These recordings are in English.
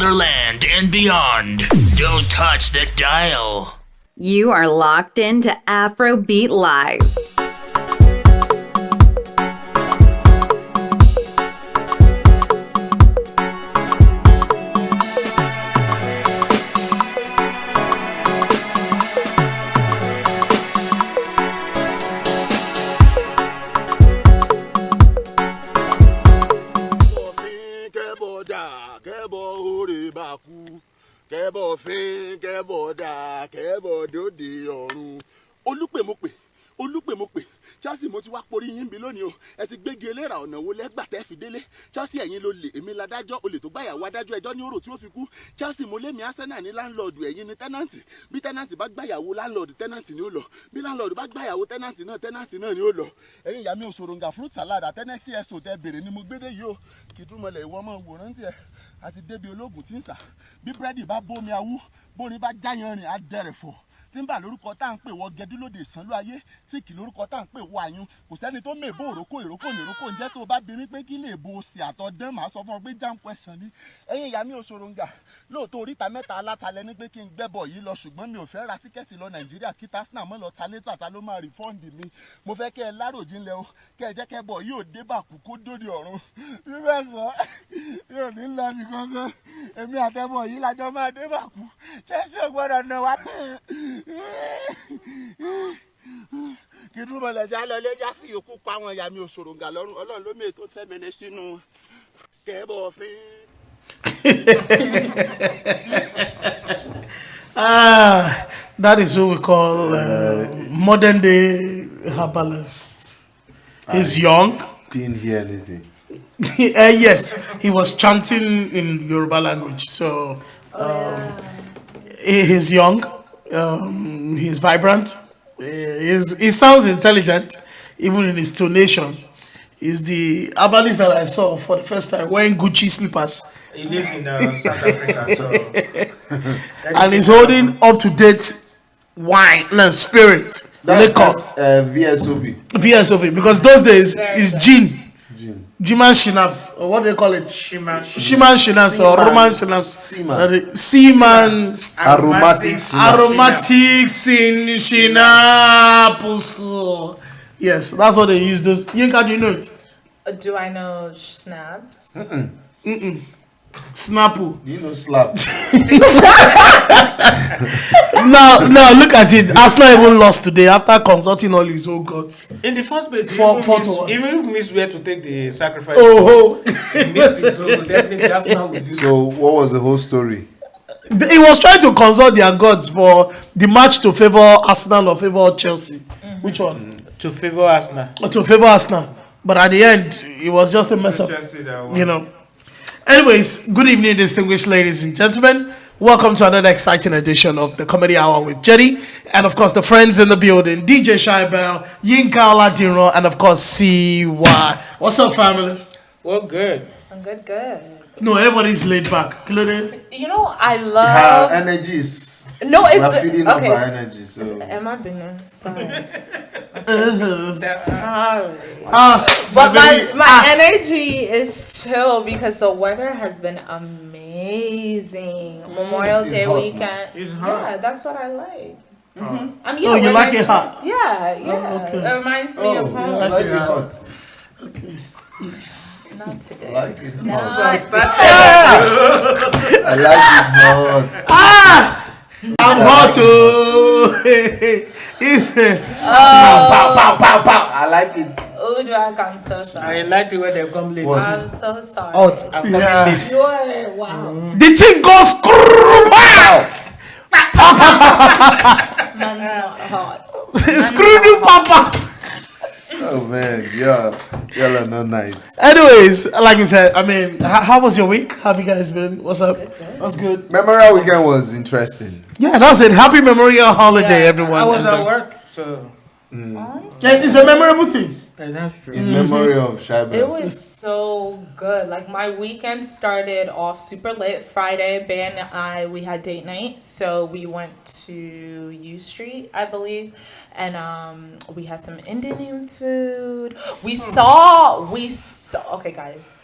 motherland and beyond. Don't touch the dial. You are locked into AfroBeat Live. kẹ́bọ̀ fín kẹ́bọ̀ dà kẹ́bọ̀ dòde ọ̀run olúpèmọ́pè Chelsea mo ti wá porí yín bí lónìí o ẹ ti gbégi eléra ọ̀nà wo lẹ́gbà tẹ́ fi délé Chelsea ẹ̀yin ló lè èmi ládájọ́ olè tó gbàyàwó adájọ́ ẹjọ́ ní òrò tí ó fi kú Chelsea mo lémi Arsenal ní láńlọ́ọ̀dù ẹ̀yin ní tẹ́nàntì bí tẹ́nàntì bá gbàyàwó láńlọ́ọ̀dù tẹ́nàntì ni ó lọ bí láńlọ́ọ̀dù bá gbàyàwó tẹ́nàntì náà ni ó lọ ẹ̀yin ìyá mi òṣòròǹgà fruit salad àtẹ́nẹ́sì ẹ̀sùn tẹ́ bèrè ni mo gbédè yìí o kìdúmọ̀lẹ̀ ìwọ ọmọ wòrán tiẹ̀ àti débi ológun tí ń sà bí búrẹ́dì bá bómi awú bóni bá jáyan rìn á dẹrẹ̀ fọ̀ tíńbà lórúkọ tá à ń pè wọ gẹdúlódé ìsánlú ayé tí kì lórúkọ tá à ń pè wọ àyún kò sẹ́ni tó mèbó òrókò ìrókò nìrókò ń jẹ́ tó o bá bí mi pé kí lè bo òsì àtọ̀dán màá sọ fún ọ pé jam question ni ẹ̀yin ìyá mi òṣòròǹgà lóòótọ́ oríta mẹ́ta alátalẹ̀ ní pé kí n gbẹ́bọ̀ yìí lọ ṣùgbọ́n mi ò fẹ́ ra tíkẹ́ẹ̀tì lọ Nàìjíríà kí tásínà mọ́ lọ ta létà ta ló máa rìfọ́ǹdì mi mo fẹ́ kẹ́ ẹ láròjinlẹ̀ o kẹ́ ẹ jẹ́ kẹ́ bọ̀ yóò dé bàkú kó dóde ọ̀run bíbẹ̀ sọ yóò ní lọ ní kankan èmi àtẹ̀bọ̀ yìí lájọ máa dé bàkú Chelsea ò gbọ́dọ̀ nà wá kí dúró lẹ́jà lọ lẹ́jà fi yòókù pa àwọn ìyá mi òṣòròǹgà lọ́rùn Ọlọ́run ló mè tó fẹ́ mẹ́lẹ́ sínú kẹ́bọ̀ fín. That is who we call modern day herbalist. He's young. Didn't hear anything. Yes, he was chanting in Yoruba language. So he's young. He's vibrant. He sounds intelligent, even in his tonation. He's the herbalist that I saw for the first time wearing Gucci slippers. He lives in South Africa, so and he's holding up-to-date wine and spirit, liquor. VSOP. VSOP, because those days is gin. Jiman Shinaps, or what do they call it? Shiman Shinaps or Roman Shinaps. Seaman. Aromatics in Shinaps. Yes, that's what they use. Those. Yinka, do you know it? Do I know schnapps? Snapple. Do you know slap? Now look at it. Arsenal even lost today after consulting all his own gods. in the first place, Even missed where to take the sacrifice. Oh, He missed it, so definitely that's not with you. So what was the whole story? he was trying to consult their gods for the match to favor Arsenal or favor Chelsea. Which one? To favor Arsenal. To favor Arsenal. But at the end, it was just a mess up. You know. Anyways, good evening, distinguished ladies and gentlemen. Welcome to another exciting edition of the Comedy Hour with Jetty. And of course, the friends in the building, DJ Shaibel, Yinka Oladiro, and of course, CY. What's up, family? Well, good. I'm good. No, everybody's laid back. Clearly. You know, I love... Her energies. No, it's... We're feeding up okay. our energy, so... Am I being... Sorry. But my energy is chill because the weather has been amazing. Memorial Day hot weekend. It's hot. Yeah, that's what I like. Oh, you like it hot? Yeah. Oh, okay. It reminds me of I home. like it hot. Okay. Not today. I like it hot. Not I like it hot. I'm hot too. He's pow. I like it. Udrak, I'm so sorry. I like it when they come late. What? I'm so sorry. Out. I'm coming late. Wow. The thing goes screw. Man's not hot. Screw you, Papa. Oh man, y'all are not nice. Anyways, like you said, I mean, how was your week? How have you guys been? What's up? What's good? Memorial weekend was interesting. Yeah, that's it. Happy Memorial Holiday, Yeah. everyone. I was And, at work, so yeah, it's a memorable thing. that's true. In memory of Shaiba. It was so good. Like my weekend started off super late. Friday, Ben and I, we had date night. So we went to U Street, I believe. And we had some Indian food. We saw okay guys.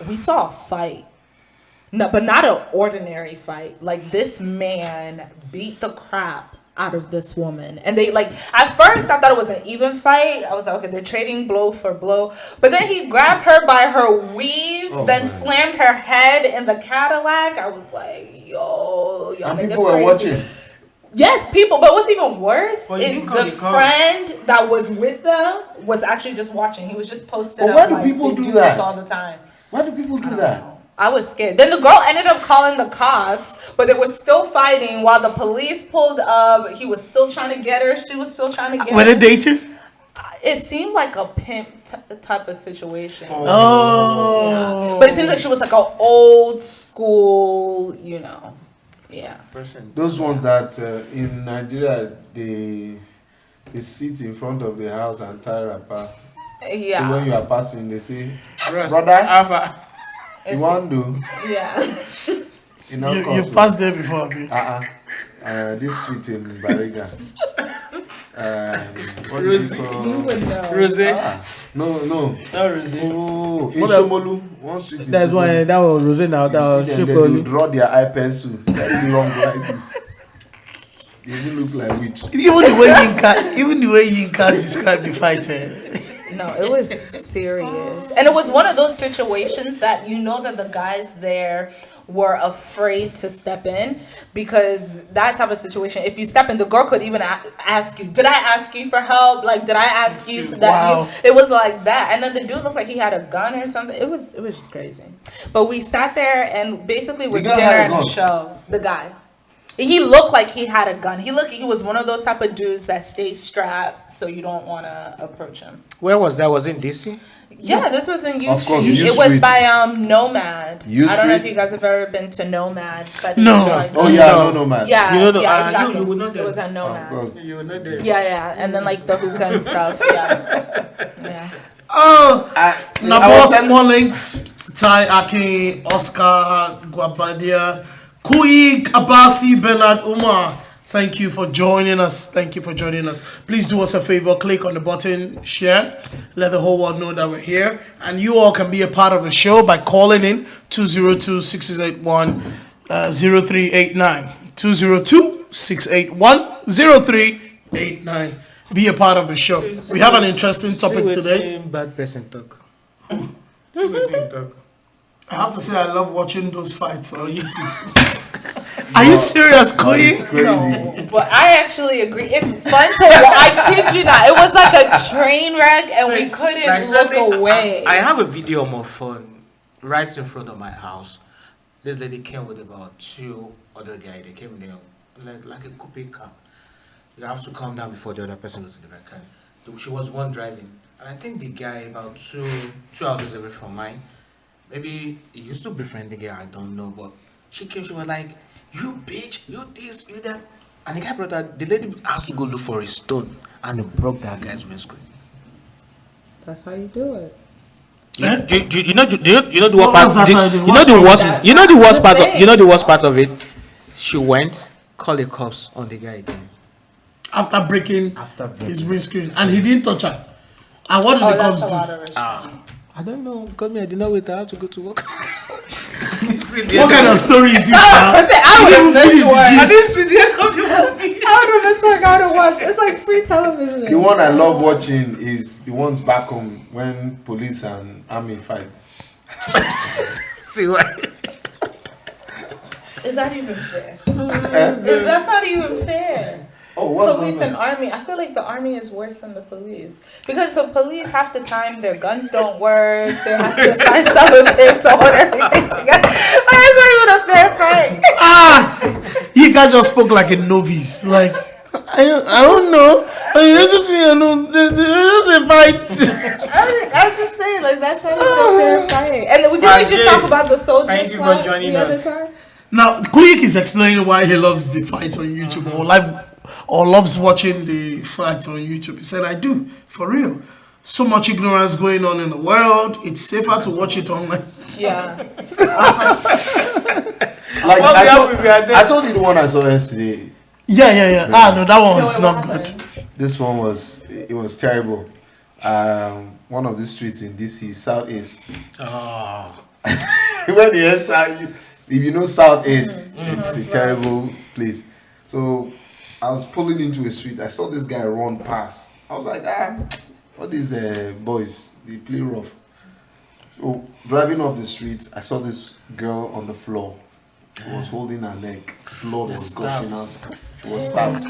We saw a fight. No, but not an ordinary fight. Like, this man beat the crap out of this woman. And they, like, at first I thought it was an even fight. I was like, okay, they're trading blow for blow. But then he grabbed her by her weave, slammed her head in the Cadillac. I was like, yo, y'all And niggas people were crazy. watching. Yes, people. But what's even worse Well, you is didn't call the the cops. friend that was with them was actually just watching. He was just posted But up. why do like, people they do this that? all the time? Why do people do that? I was scared. Then the girl ended up calling the cops, but they were still fighting while the police pulled up. He was still trying to get her. She was still trying to get Were her. they dating? It seemed like a pimp type of situation. Oh. Yeah. But it seems like she was like an old school, you know. Yeah. Person. Those ones that in Nigeria they sit in front of the house and tie wrapper. Yeah. So when you are passing, they say, Ross, "Brother, Alpha. you want to?" Yeah. You passed there before, okay? This street in Bariga. What do you call? Rose. No. Not Rose. Oh, in Shomolu, one street in That's why Shomolu. that was Rose now. That You was see them, then they Shipoli. draw their eye pencil very long like this. They even look like witch. Even the way Yinka described the fight. No, it was serious. And it was one of those situations that you know that the guys there were afraid to step in, because that type of situation, if you step in, the girl could even ask you, did I ask you for help? Like, did I ask you to that? Wow. It was like that. And then the dude looked like he had a gun or something. It was just crazy. But we sat there and basically was The guy dinner had a and a gun? show. The guy. He looked like he had a gun. He was one of those type of dudes that stays strapped, so you don't want to approach him. Where was that? Was it in DC? Yeah, this was in U Of course, Street. U It was Street. by Nomad. U I don't know if Street? you guys have ever been to Nomad. But No. it's like, Oh yeah, no man. yeah, You know the- yeah, you exactly. would know It that. was at Of Nomad. course. You were not there. Yeah, and then like the hookah and stuff. Yeah, yeah. Oh, I Nabo was telling- Small Links, Ty Aki, Oscar, Guabadia, Kuik, Abasi, Bernard, Umar. Thank you for joining us. Thank you for joining us. Please do us a favor. Click on the button, share. Let the whole world know that we're here. And you all can be a part of the show by calling in 202-681-0389. 202-681-0389. Be a part of the show. We have an interesting topic today. Bad person talk. See what you talk. I have to say I love watching those fights on YouTube. Are you serious, It's Koyi? crazy. No, but I actually agree. It's fun to watch. I kid you not. It was like a train wreck, and we couldn't look away. I have a video on my phone right in front of my house. This lady came with about two other guys. They came there like a coupe car. You have to calm down before the other person goes to the back car. She was one driving, and I think the guy about two houses away from mine. Maybe he used to befriend the guy. I don't know, but she came. She was like, "You bitch, you this, you that," and the guy brought her. The lady has to go look for a stone, and it broke that guy's windscreen. That's how you do it. You know the What worst was part. that side? You know the worst. You know the worst part. thing. You know the worst part of it. She went, called the cops on the guy again. After breaking After breaking. his windscreen. And he didn't touch her. And what did the that's cops a do? lot of respect. I don't know. Because me, I did not wait. I have to go to work. What kind of story is this now? I would You have didn't finish missed the one. gist. see the end of the movie. I would have missed one. I would watch. It's like free television. The one I love watching is the ones back home when police and army fight. See what? Is that even fair? That's not even fair. Oh, what's Police going and on? army. I feel like the army is worse than the police, because the police half the time their guns don't work. They have to find sellotape to hold everything together. Like, it's not even a fair fight. You guys just spoke like a novice. Like, I don't know. I just know. There's a fight. I was just saying, like, that's not even a fair fight. And did we just talk about the soldiers? Thank you for joining the other us. time? Now, Kuyik is explaining why he loves the fight on YouTube or loves watching the fight on YouTube. He said, I do, for real. So much ignorance going on in the world. It's safer to watch it online. Yeah. Like What we have, we are I there. told you the one I saw yesterday. Yeah. No, that one was So not what good. happened? This one was terrible. One of the streets in DC Southeast. Oh. When you enter, if you know Southeast, it's a terrible place. So I was pulling into a street. I saw this guy run past. I was like, what these boys? They play rough. So driving up the street, I saw this girl on the floor. She was holding her neck. Blood was gushing out. She was stabbed.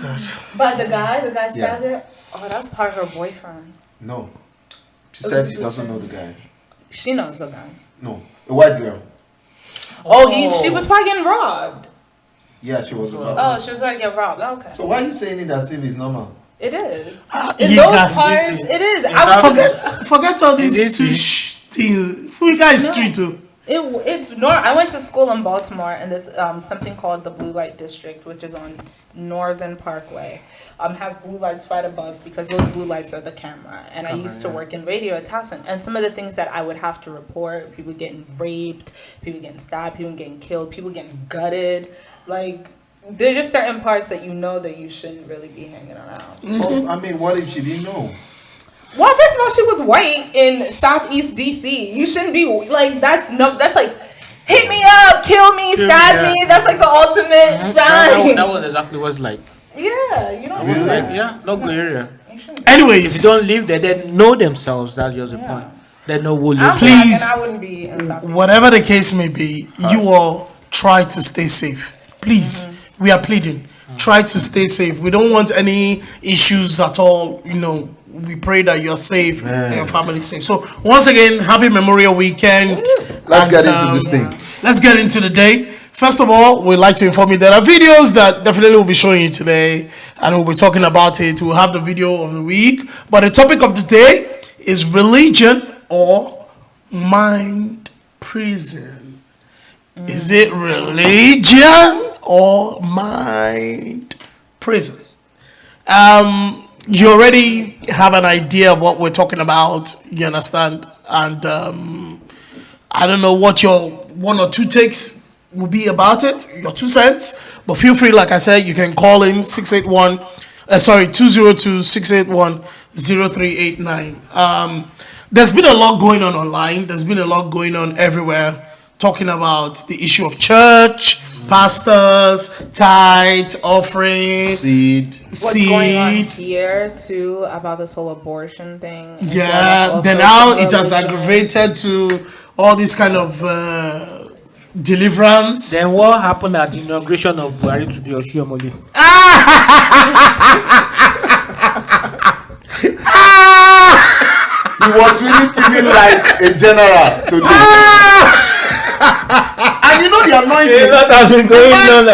But the guy stabbed her. Oh, that's part of her boyfriend. No. She said she doesn't know the guy. She knows the guy. No. A white girl. She was probably getting robbed. Yeah, she was robbed. Oh, she was about to get robbed. Okay. So why are you saying it as if it's normal? It is. In those parts, it is. Forget all these things. We guys street too. It's normal. I went to school in Baltimore, and there's something called the Blue Light District, which is on Northern Parkway. Has blue lights right above because those blue lights are the camera. And I used to work in radio at Towson, and some of the things that I would have to report: people getting raped, people getting stabbed, people getting killed, people getting gutted. Like, there's just certain parts that you know that you shouldn't really be hanging around. Well, I mean, what if she didn't know? Well, first of all, she was white in Southeast DC. You shouldn't be like that's like hit me up, kill me, stab me. That's like the ultimate sign. That was exactly what it's like. Yeah, you know. Really? Like, no good area. Anyways, if you don't live there, they know themselves. That's just the point. They know who lives. Please, I wouldn't be in Southeast. Whatever the case may be, you all try to stay safe. Please, we are pleading. Try to stay safe. We don't want any issues at all. You know, we pray that you're safe and your family is safe. So once again, happy Memorial Weekend. Let's get into this thing. Let's get into the day. First of all, we'd like to inform you there are videos that definitely will be showing you today, and we'll be talking about it. We'll have the video of the week, but the topic of the day is religion or mind prison. Is it religion or mind prison? You already have an idea of what we're talking about, you understand? And I don't know what your one or two takes will be about it, your 2 cents, but feel free, like I said, you can call in 202-681-0389. There's been a lot going on online. There's been a lot going on everywhere, talking about the issue of church, pastors, tithe, offering, seed. What's going on here too about this whole abortion thing? Yeah, then now it has aggravated to all this kind of deliverance. Then what happened at the inauguration of Buhari to the Oshiomole? He was really feeling like a general today. And you know the annoying thing that has been going on.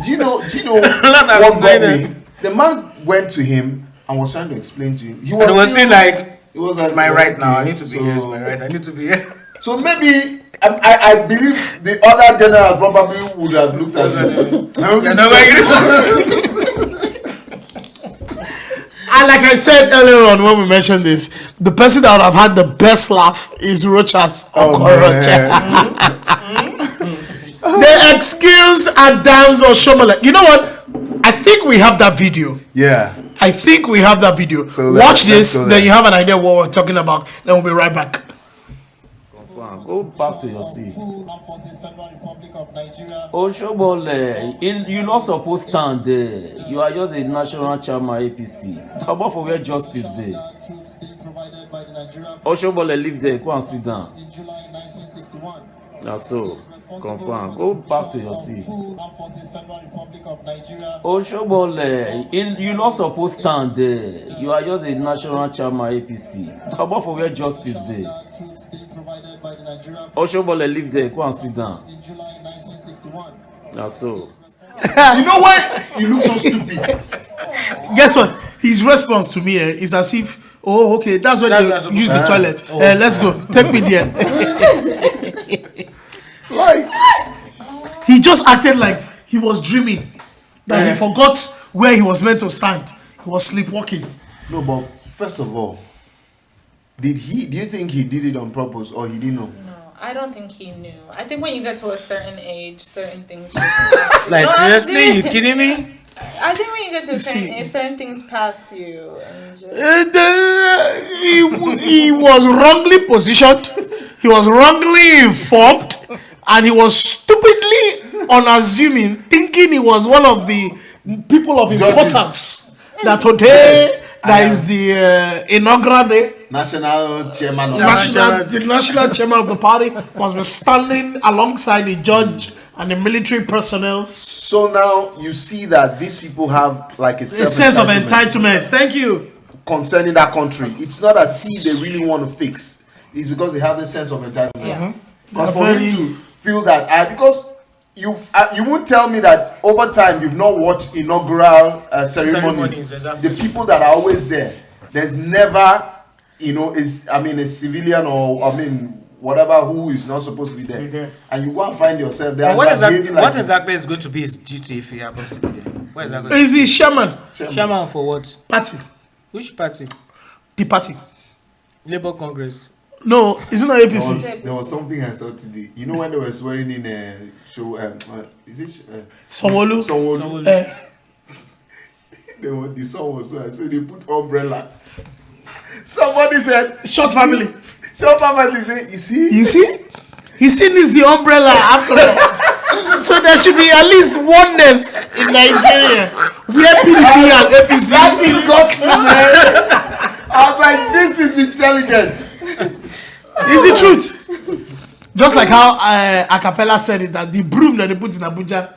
Do you know what got me? The man went to him and was trying to explain to him. He was saying like, it was like, my right now. I need to be here. It's my right. I need to be here. So maybe I believe the other general probably would have looked at him. And like I said earlier on when we mentioned this, the person that would have had the best laugh is Rochas Okorocha. They excused Adams or Shomole. You know what? I think we have that video. Yeah. I think we have that video. So watch this, then you have an idea what we're talking about. Then we'll be right back. Go back to your seat. Oshobole, you're not supposed to stand there. You are just a national chairman APC. Come on for where justice there. Oshobole, live there. Go and sit down. Now so, confirm. Go back to your seat. Oshobole, you're not supposed to stand there. You are just a national chairman APC. Come on for where justice there. Oshobole, live there. Go and sit down. Now so. You know why you look so stupid? Guess what? His response to me is as if, oh, okay, that's when they use the toilet. Let's go. Take me there. Like, he just acted like he was dreaming. That he forgot where he was meant to stand. He was sleepwalking. no, but first of all, do you think he did it on purpose or he didn't know? I don't think he knew. I think when you get to a certain age, certain things just pass you. Like, seriously? You kidding me? I think when you get to a certain age, certain things pass you. And just... He was wrongly positioned. He was wrongly informed. and he was stupidly unassuming, thinking he was one of the people of importance. That today, that is the inaugural day. National chairman of The national chairman of the party must be standing alongside the judge and the military personnel. So now you see that these people have like a sense of entitlement. Thank you. Concerning that country, it's not as if they really want to fix. It's because they have this sense of entitlement. Because for him to feel that, because you won't tell me that over time you've not watched inaugural ceremonies. Exactly. The people that are always there, there's never, a civilian or whatever who is not supposed to be there, and you go and find yourself there. What exactly is going to be his duty if he happens to be there? What exactly? Is the chairman? Chairman for what? Party. Which party? The party. Labour Congress. No, it's not APC. There was something I saw today. You know when they were swearing in a show, is it Sanwo-Olu? The song was so they put umbrella. Somebody said short family. Short family said, you see? He still needs the umbrella after all. So there should be at least oneness in Nigeria. Where PDP and APC. That thing got me, man. I was like, this is intelligent. It's the truth. Just like how Acapella said it, that the broom that they put in Abuja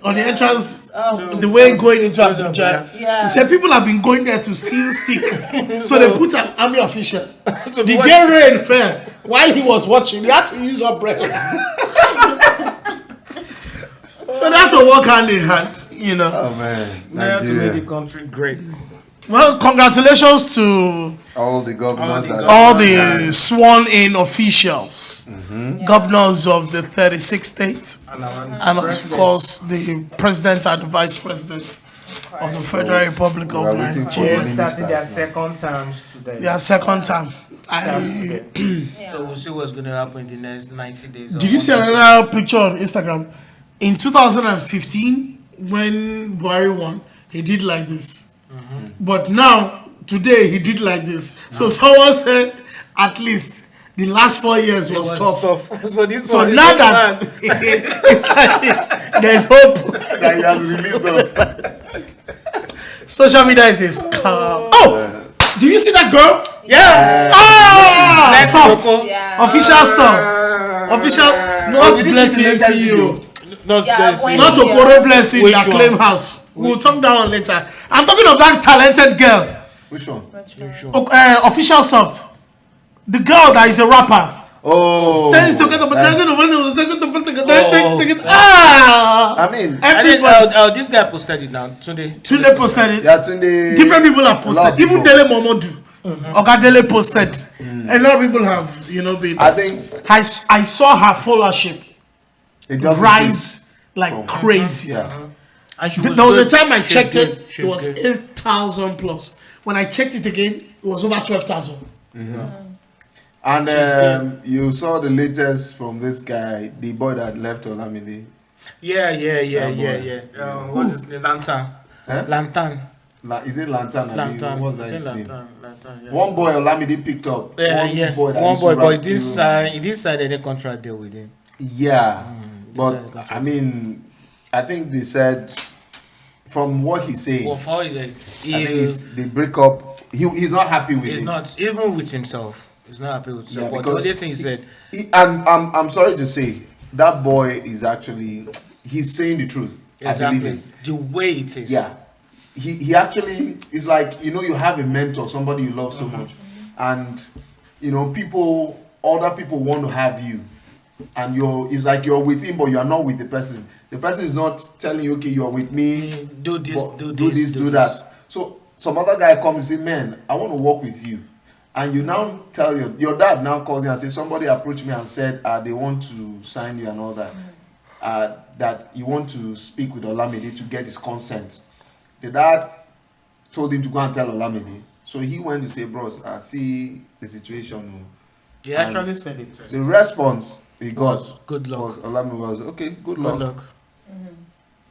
on the entrance, the way going into Abuja, he said people have been going there to steal stick. So they put an army official. The day rain fell, while he was watching, he had to use umbrella. So they had to work hand in hand, Oh man, They have to Nigeria. make the country great. Well, congratulations to All the governors, all the sworn-in officials, governors of the 36 states, and of course the president and the vice president of the Federal Republic of Nigeria. Starting their second terms today. Their second time. So we'll see what's going to happen in the next 90 days. Did you see another picture on Instagram? In 2015, when Buhari won, he did like this. But now, today, he did like this. So someone said, at least, the last 4 years was tough. So now that it's like this, there's hope. that he has released us. Social media is a scam. Oh! Did you see that girl? Yeah. Soft. Yeah. Official stuff. Official. Not blessing CEO. Not Okoro blessing that claim house. We'll talk that one later. I'm talking of that talented girl. Which one? Official soft. The girl that is a rapper. Oh. Then it's together, but they're going to I mean, everybody. This guy posted it now. Tunde posted it. yeah, Tunde. Different people have posted. Even Dele Momodu. Oga Dele posted. A lot of people have, been. I think I saw her followership it doesn't rise like crazy. Yeah. And she There was a time I checked it, it was 8,000 plus. When I checked it again, it was over 12,000. And you saw the latest from this guy, the boy that left Olamide. Yeah. What is the Lantern? Huh? Lantern. Is it Lantern? Lantern. What's that his name? Lantern, yeah. One boy Olamide picked up. One boy, but he didn't sign any contract deal with him. Yeah. But I mean, I think they said from what he's saying, Well, for it, I think they break up. He's not happy with he's it. not even with himself. He's not happy with himself. Yeah, But the because other thing he said, and I'm sorry to say, that boy is actually he's saying the truth. I believe exactly him. the way it is. Yeah. He actually is like, you have a mentor, somebody you love so much, and other people want to have you, and it's like you're with him but you are not with the person. The person is not telling you, okay, you're with me, Do this, but do this, do that. So some other guy comes and say, man, I want to work with you, and you now tell your dad now calls you and says, somebody approached me and said they want to sign you and all that, that you want to speak with Olamide to get his consent. The dad told him to go and tell Olamide. So he went to say, bros, I see the situation. He actually said it. The response he got Good luck. was Olamide was, okay, good luck.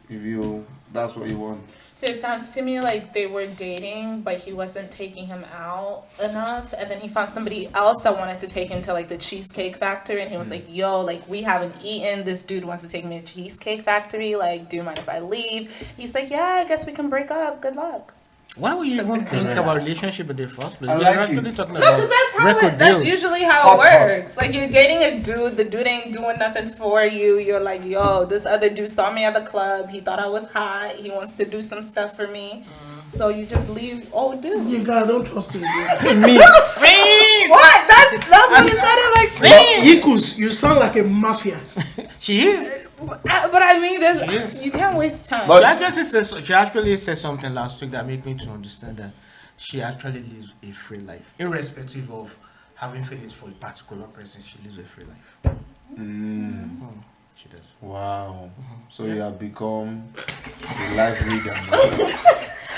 If that's what you want. So it sounds to me like they were dating, but he wasn't taking him out enough. And then he found somebody else that wanted to take him to like the Cheesecake Factory. And he was like, yo, like we haven't eaten. This dude wants to take me to Cheesecake Factory. Like, do you mind if I leave? He's like, yeah, I guess we can break up. Good luck. Why would you even think about relationship in the first place? I We're like actually it. talking No, about because record that's deals. usually how Hot, it works. Like you're dating a dude, the dude ain't doing nothing for you. You're like, yo, this other dude saw me at the club. He thought I was hot. He wants to do some stuff for me. So you just leave old dude. You God, don't trust him. Me. What? That's what you said it like. Yikus, you sound like a mafia. She is. But I mean, Yes. you can't waste time. She actually said something last week that made me to understand that she actually lives a free life, irrespective of having feelings for a particular person. She lives a free life. She does. Wow. So you have become a life reader.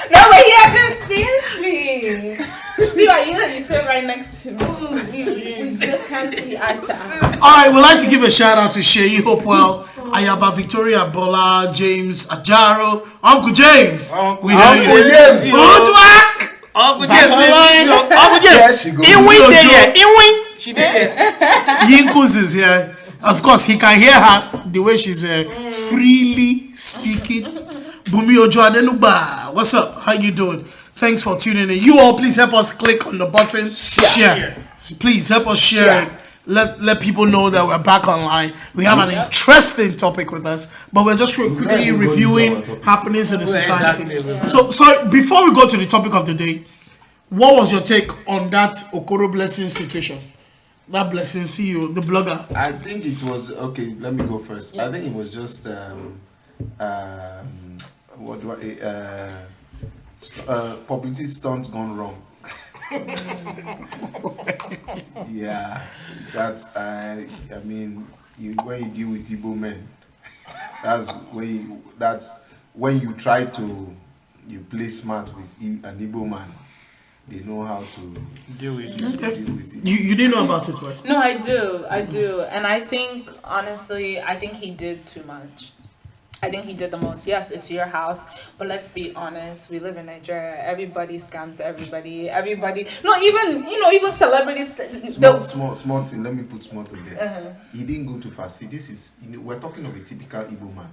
No, but he understands me. See, like you sit right next to me. We just can't see eye to eye. All right, we'd like to give a shout out to Sheyi Hopewell, Ayaba Victoria Bola, James Ajaro, Uncle James. We hear you. James. Footwork. Uncle Back James, online. Uncle There James. she goes. He win there. He win. She did. Yikus is here. Of course, he can hear her the way she's freely speaking. Bumi Ojo Adenuba, what's up? How you doing? Thanks for tuning in. You all, please help us click on the button. Share. Please help us share it. Let people know that we're back online. We have an interesting topic with us, but we're just quickly reviewing happenings in the society. Exactly. So, sorry, before we go to the topic of the day, what was your take on that Okoro Blessing situation? That Blessing CEO, the blogger. I think it was okay. Let me go first. I think it was just what do I publicity stunt gone wrong. Yeah, that's I mean, when you deal with Igbo men, that's when you try to play smart with an Igbo man. They know how to Deal with you. deal with it. You didn't know about it, right? No, I do. And I think, honestly, I think he did too much. I think he did the most. Yes, it's your house, but let's be honest. We live in Nigeria. Everybody scams everybody. No, even celebrities. Small thing. Let me put small thing there. He didn't go too fast. See, this is we're talking of a typical Igbo man.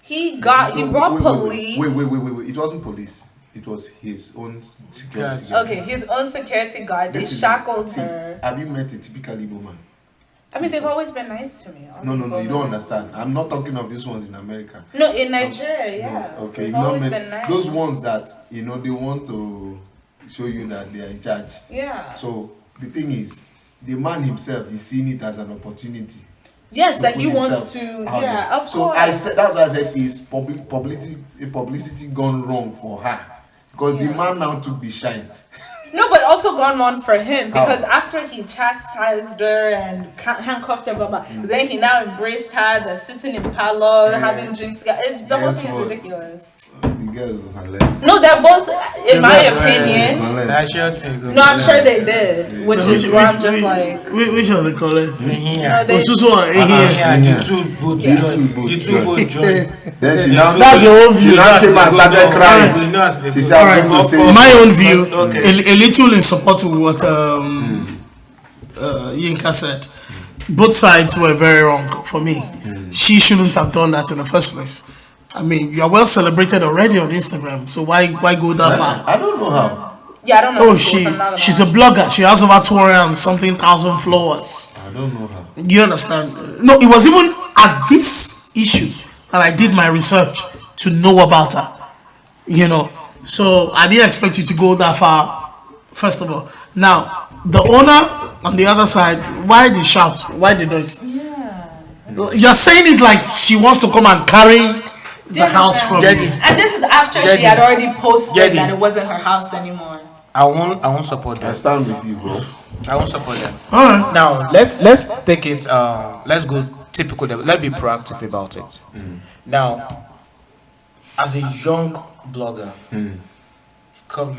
He brought police. Wait. It wasn't police. It was his own security guard. Okay, his own security guard. They shackled her. Have you met a typical Igbo man? I mean, they've always been nice to me. No, you don't understand. I'm not talking of these ones in America. No, in Nigeria, yeah. No, okay, They've you've not always met been nice. those ones that they want to show you that they are in charge. Yeah. So the thing is, the man himself is seeing it as an opportunity. Yes, that put he wants himself to. out Yeah, there. of So course. I said that's why I said is publicity gone wrong for her because the man now took the shine. No, but also gone on for him How? because after he chastised her and handcuffed her, then he now embraced her. They're sitting in parlor, having drinks. The whole Guess thing is what? ridiculous. The girl can let. No, they're both, in my opinion. That's your thing. No, I'm sure they did, which is why I'm just like. Which of the colors? No, Here. they, Osusu and Ehiye. The two both join. The two both join. Then she now That's your own view. She now came and started crying. We know as they She go. said, "I'm Alright, going to say." my own view, Okay. a little in support of what Yinka said. Both sides were very wrong for me. She shouldn't have done that in the first place. I mean, you are well celebrated already on Instagram, so why go that far? I don't know how. yeah, I don't know. Oh, the source, I'm not she's a blogger. She has over 200 and something thousand followers. I don't know how. You understand? No, it was even at this issue that I did my research to know about her. You know, so I didn't expect you to go that far. First of all, now the owner on the other side, why the shout? Why the noise? Yeah. You're saying it like she wants to come and carry the house from you. And this is after she had already posted that it wasn't her house anymore. I won't support I that. stand with you, bro. I won't support that. All right. Now let's take it. Let's go typical. Let's be proactive about it. Now, as a young blogger, come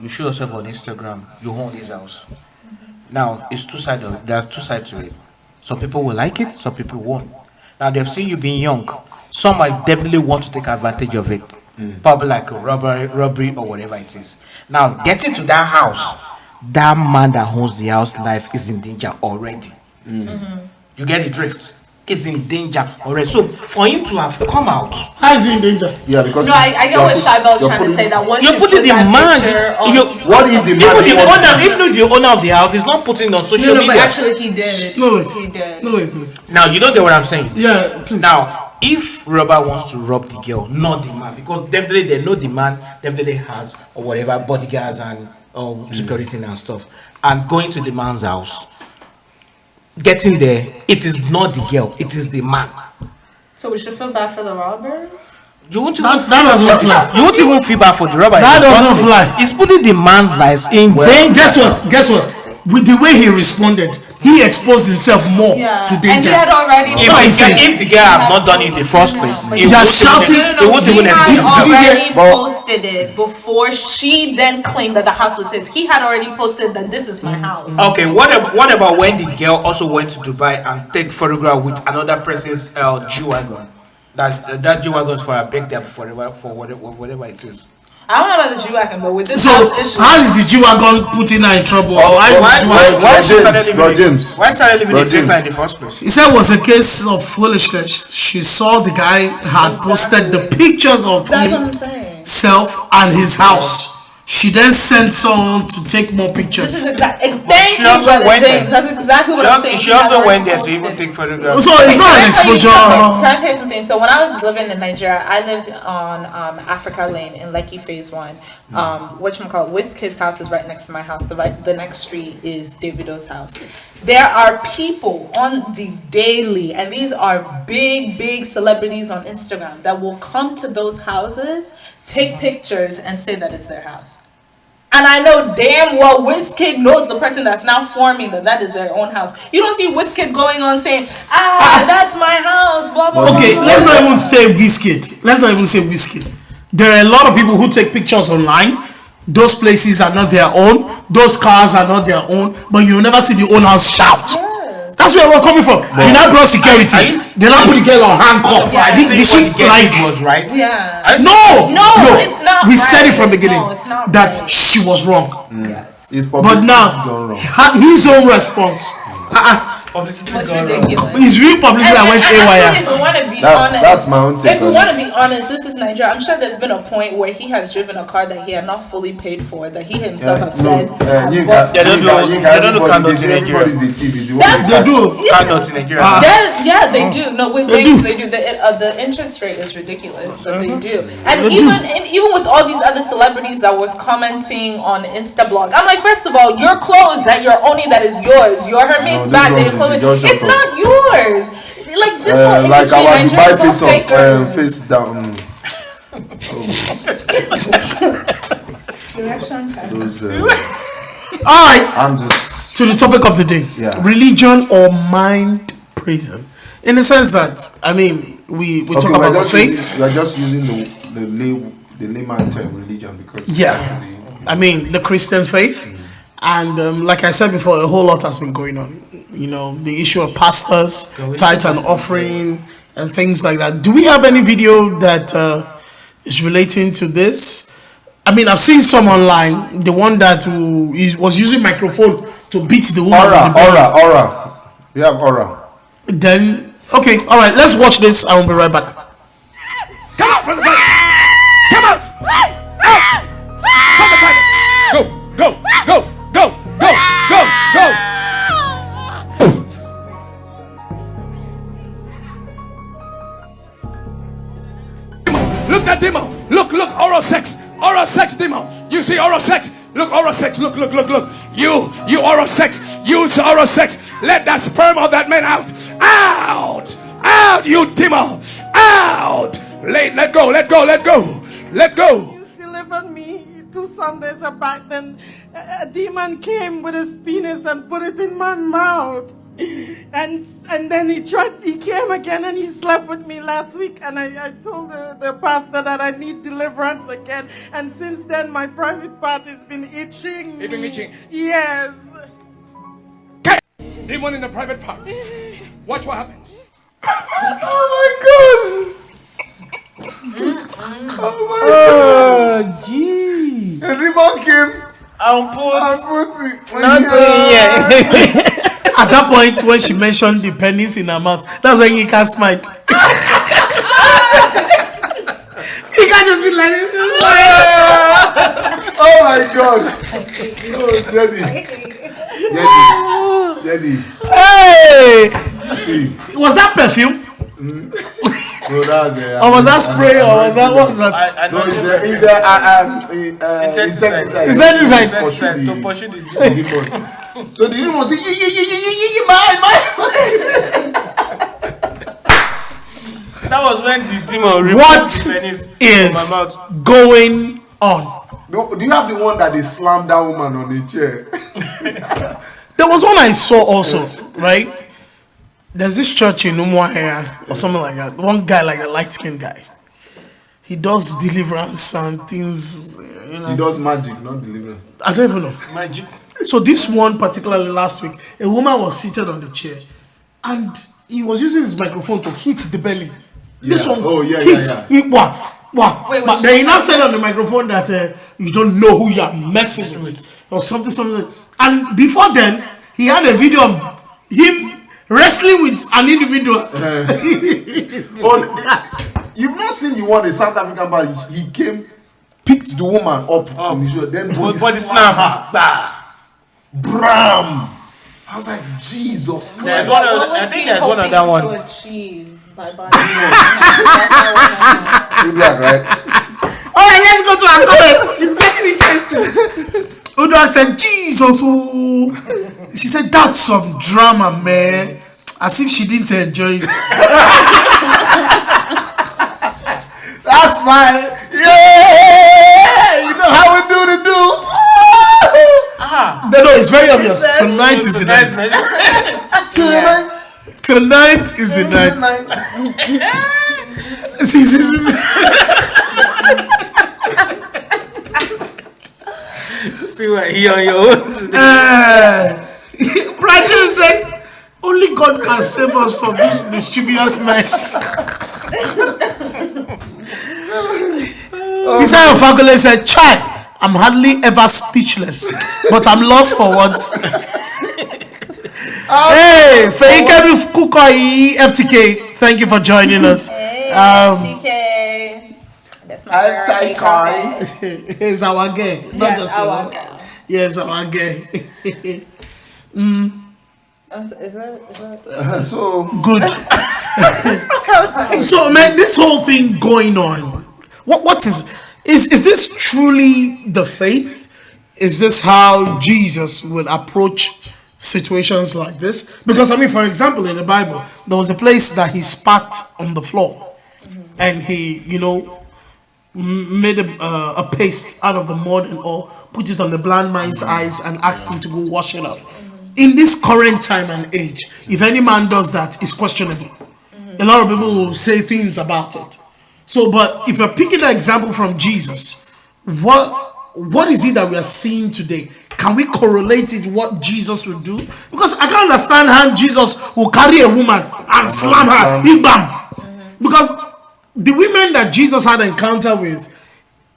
you show yourself on Instagram. You own this house. Now it's two-sided. There are two sides to it. Some people will like it. Some people won't. Now they've seen you being young. Some might definitely want to take advantage of it. probably like a robbery or whatever it is. Now, getting to that house, that man that owns the house life is in danger already. You get the drift. It's in danger already. So for him to have come out, How is he in danger? Yeah, because No, I get what Shabel's trying to say. That once you're you putting put the that man. picture on, what if the man didn't want to- Even the owner of the house is not putting it on social no, media. but actually he did. No, wait. He did. No, wait. Now you don't get what I'm saying. Yeah, please. Now, if robber wants to rob the girl, not the man, because definitely they know the man definitely has or whatever bodyguards and security and stuff, and going to the man's house, getting there, it is not the girl, it is the man. So we should feel bad for the robbers? You won't even that doesn't fly. you won't even feel bad for the robber. That doesn't fly. It's putting the man's life in danger. Guess what? With the way he responded, he exposed himself more to danger. And he had already. If the girl have not done it in the first place, he You're won't shouting. even- he won't even He had excuse himself. already posted it before she then claimed that the house was his. He had already posted that this is my house. Okay, what about when the girl also went to Dubai and take photograph with another person's G-Wagon? That G-Wagon is for a birthday for whatever it is. I don't know about the G-Wagon, but with this So house issue. how is the G-Wagon putting her in trouble? Or how is the G-Wagon- Why James, James? Why started living in James in the first place? He said it was a case of foolishness. She saw the guy had posted the pictures of That's what I'm saying. himself and his house. She then sent someone to take more This pictures. is exactly. Thank She you, also Brother went James. there. That's exactly what I'm saying. She He had also already went there to posted. even take photographs. So it's not an exposure. Can I tell you something? So when I was living in Nigeria, I lived on Africa Lane in Lekki Phase 1. Whatchamacallit, Wizkid's house is right next to my house. The next street is Davido's house. There are people on the daily, and these are big celebrities on Instagram that will come to those houses, take pictures, and say that it's their house. And I know damn well Wizkid knows the person that's now forming that is their own house. You don't see Wizkid going on saying, that's my house, blah, blah, blah. Okay, blah, let's blah. not even say Wizkid. There are a lot of people who take pictures online. Those places are not their own. Those cars are not their own. But you'll never see the owners shout. Yes. That's where we're coming from. You now brought security. They now put the girl on handcuff. Yeah. Did she like it was right? Yeah. No, it's not. We said it right. from the beginning No, it's not that right. she was wrong. Yes. His But publicity now, has gone wrong. his own response. Publicity What's gone wrong. ridiculous? His real publicity that went Actually, haywire. if we want to be That's- honest, that's my own take If we on want it. to be honest, this is Nigeria. I'm sure there's been a point where he has driven a car that he had not fully paid for, that he himself has said. You but- They don't do candles in Nigeria. Everybody's a thief. Is the one That's- who They do. Can't not in Nigeria. Yeah, they do. No, with They banks, do. they do. The interest rate is ridiculous, but they do. And even with all these other celebrities that was commenting on Instablog, I'm like, first of all, your clothes that you're owning that is yours. Your Hermes No, bag that this you're one is clothes, just it's shut not yours. Like this whole like industry in our Nigeria Dubai is all face fake. up, face down. Those, All right. I'm just To the topic of the day. Yeah. Religion or mind prison. In the sense that, I mean, we talk we're about the just faith. we're just using the layman term religion because Yeah. actually, I mean, the Christian faith. And like I said before, a whole lot has been going on. You know, the issue of pastors, tithe and offering, and things like that. Do we have any video that is relating to this? I mean, I've seen some online. The one that was using microphone to beat the woman. with the bell. aura. We have aura. Then, okay, all right, let's watch this. I will be right back. Come out from the toilet! Come out! Out! From the toilet! Go! Look at demon! Look, oral sex! Oral sex demon! You see oral sex? Look, oral sex! Look! You oral sex! Use oral sex! Let that sperm of that man out! Out! You demon! Out! Let go! You delivered me 2 Sundays back. Then a demon came with his penis and put it in my mouth. And then he came again and he slept with me last week. And I told the pastor that I need deliverance again. And since then, my private part has been itching. It's been itching? Yes. Demon in the private part. Watch what happens. Oh my God. Oh, gee. The demon came and put nothing here. At that point, when she mentioned the pennies in her mouth, that's when Yinka smiled. Yinka just did like this. Oh my God! Oh, Jenny. Hey! See. Was that perfume? No, that's or was that spray? Or was that what was that? No, it's insecticide to pursue the demon. So the demon say, That was when the demon removed what the penis is from my mouth. going on? No, do you have the one that they slammed that woman on the chair? There was one I saw also, right? There's this church in Umuahia or something like that. One guy, like a light-skinned guy. He does deliverance and things. You know. He does magic, not deliverance. I don't even know. Magic. So this one, particularly last week, a woman was seated on the chair, and he was using his microphone to hit the belly. Yeah. This one, hit. Wow. But then he now said on the microphone that you don't know who you're messing with, or something. And before then, he had a video of him wrestling with an individual. You've not seen the one in South African bar. He came, picked the woman up on his shoulder, then body slam her. Bram! I was like, Jesus Christ. There's one of, I think there's one of that one. To achieve by body. Good luck, right? Alright, let's go to our comments. It's getting interesting. Uduak said, Jesus. Oh. She said, that's some drama, man. As if she didn't enjoy it. That's fine. Yeah! You know how we do the do. No, it's very obvious. Tonight is the night. Tonight is the night. See. See what he on your own today. Brad James said, only God can save us from this mischievous man. Isaiah Fagole said, Chai, I'm hardly ever speechless, but I'm lost for words. Hey, Feikebi Kukoi FTK, thank you for joining us. Hey, FTK. That's my girl. He's our guy. Not Yes, just our girl. Yes, our guy. Is that so good. So, man, this whole thing going on, what is this truly the faith? Is this how Jesus would approach situations like this? Because, I mean, for example, in the Bible, there was a place that he spat on the floor, and he, made a paste out of the mud and all, put it on the blind man's eyes and asked him to go wash it up. In this current time and age, if any man does that, it's questionable. A lot of people will say things about it. So, but if you're picking an example from Jesus, what is it that we are seeing today? Can we correlate it what Jesus would do? Because I can't understand how Jesus will carry a woman and slam her, bam. Because the women that Jesus had encounter with,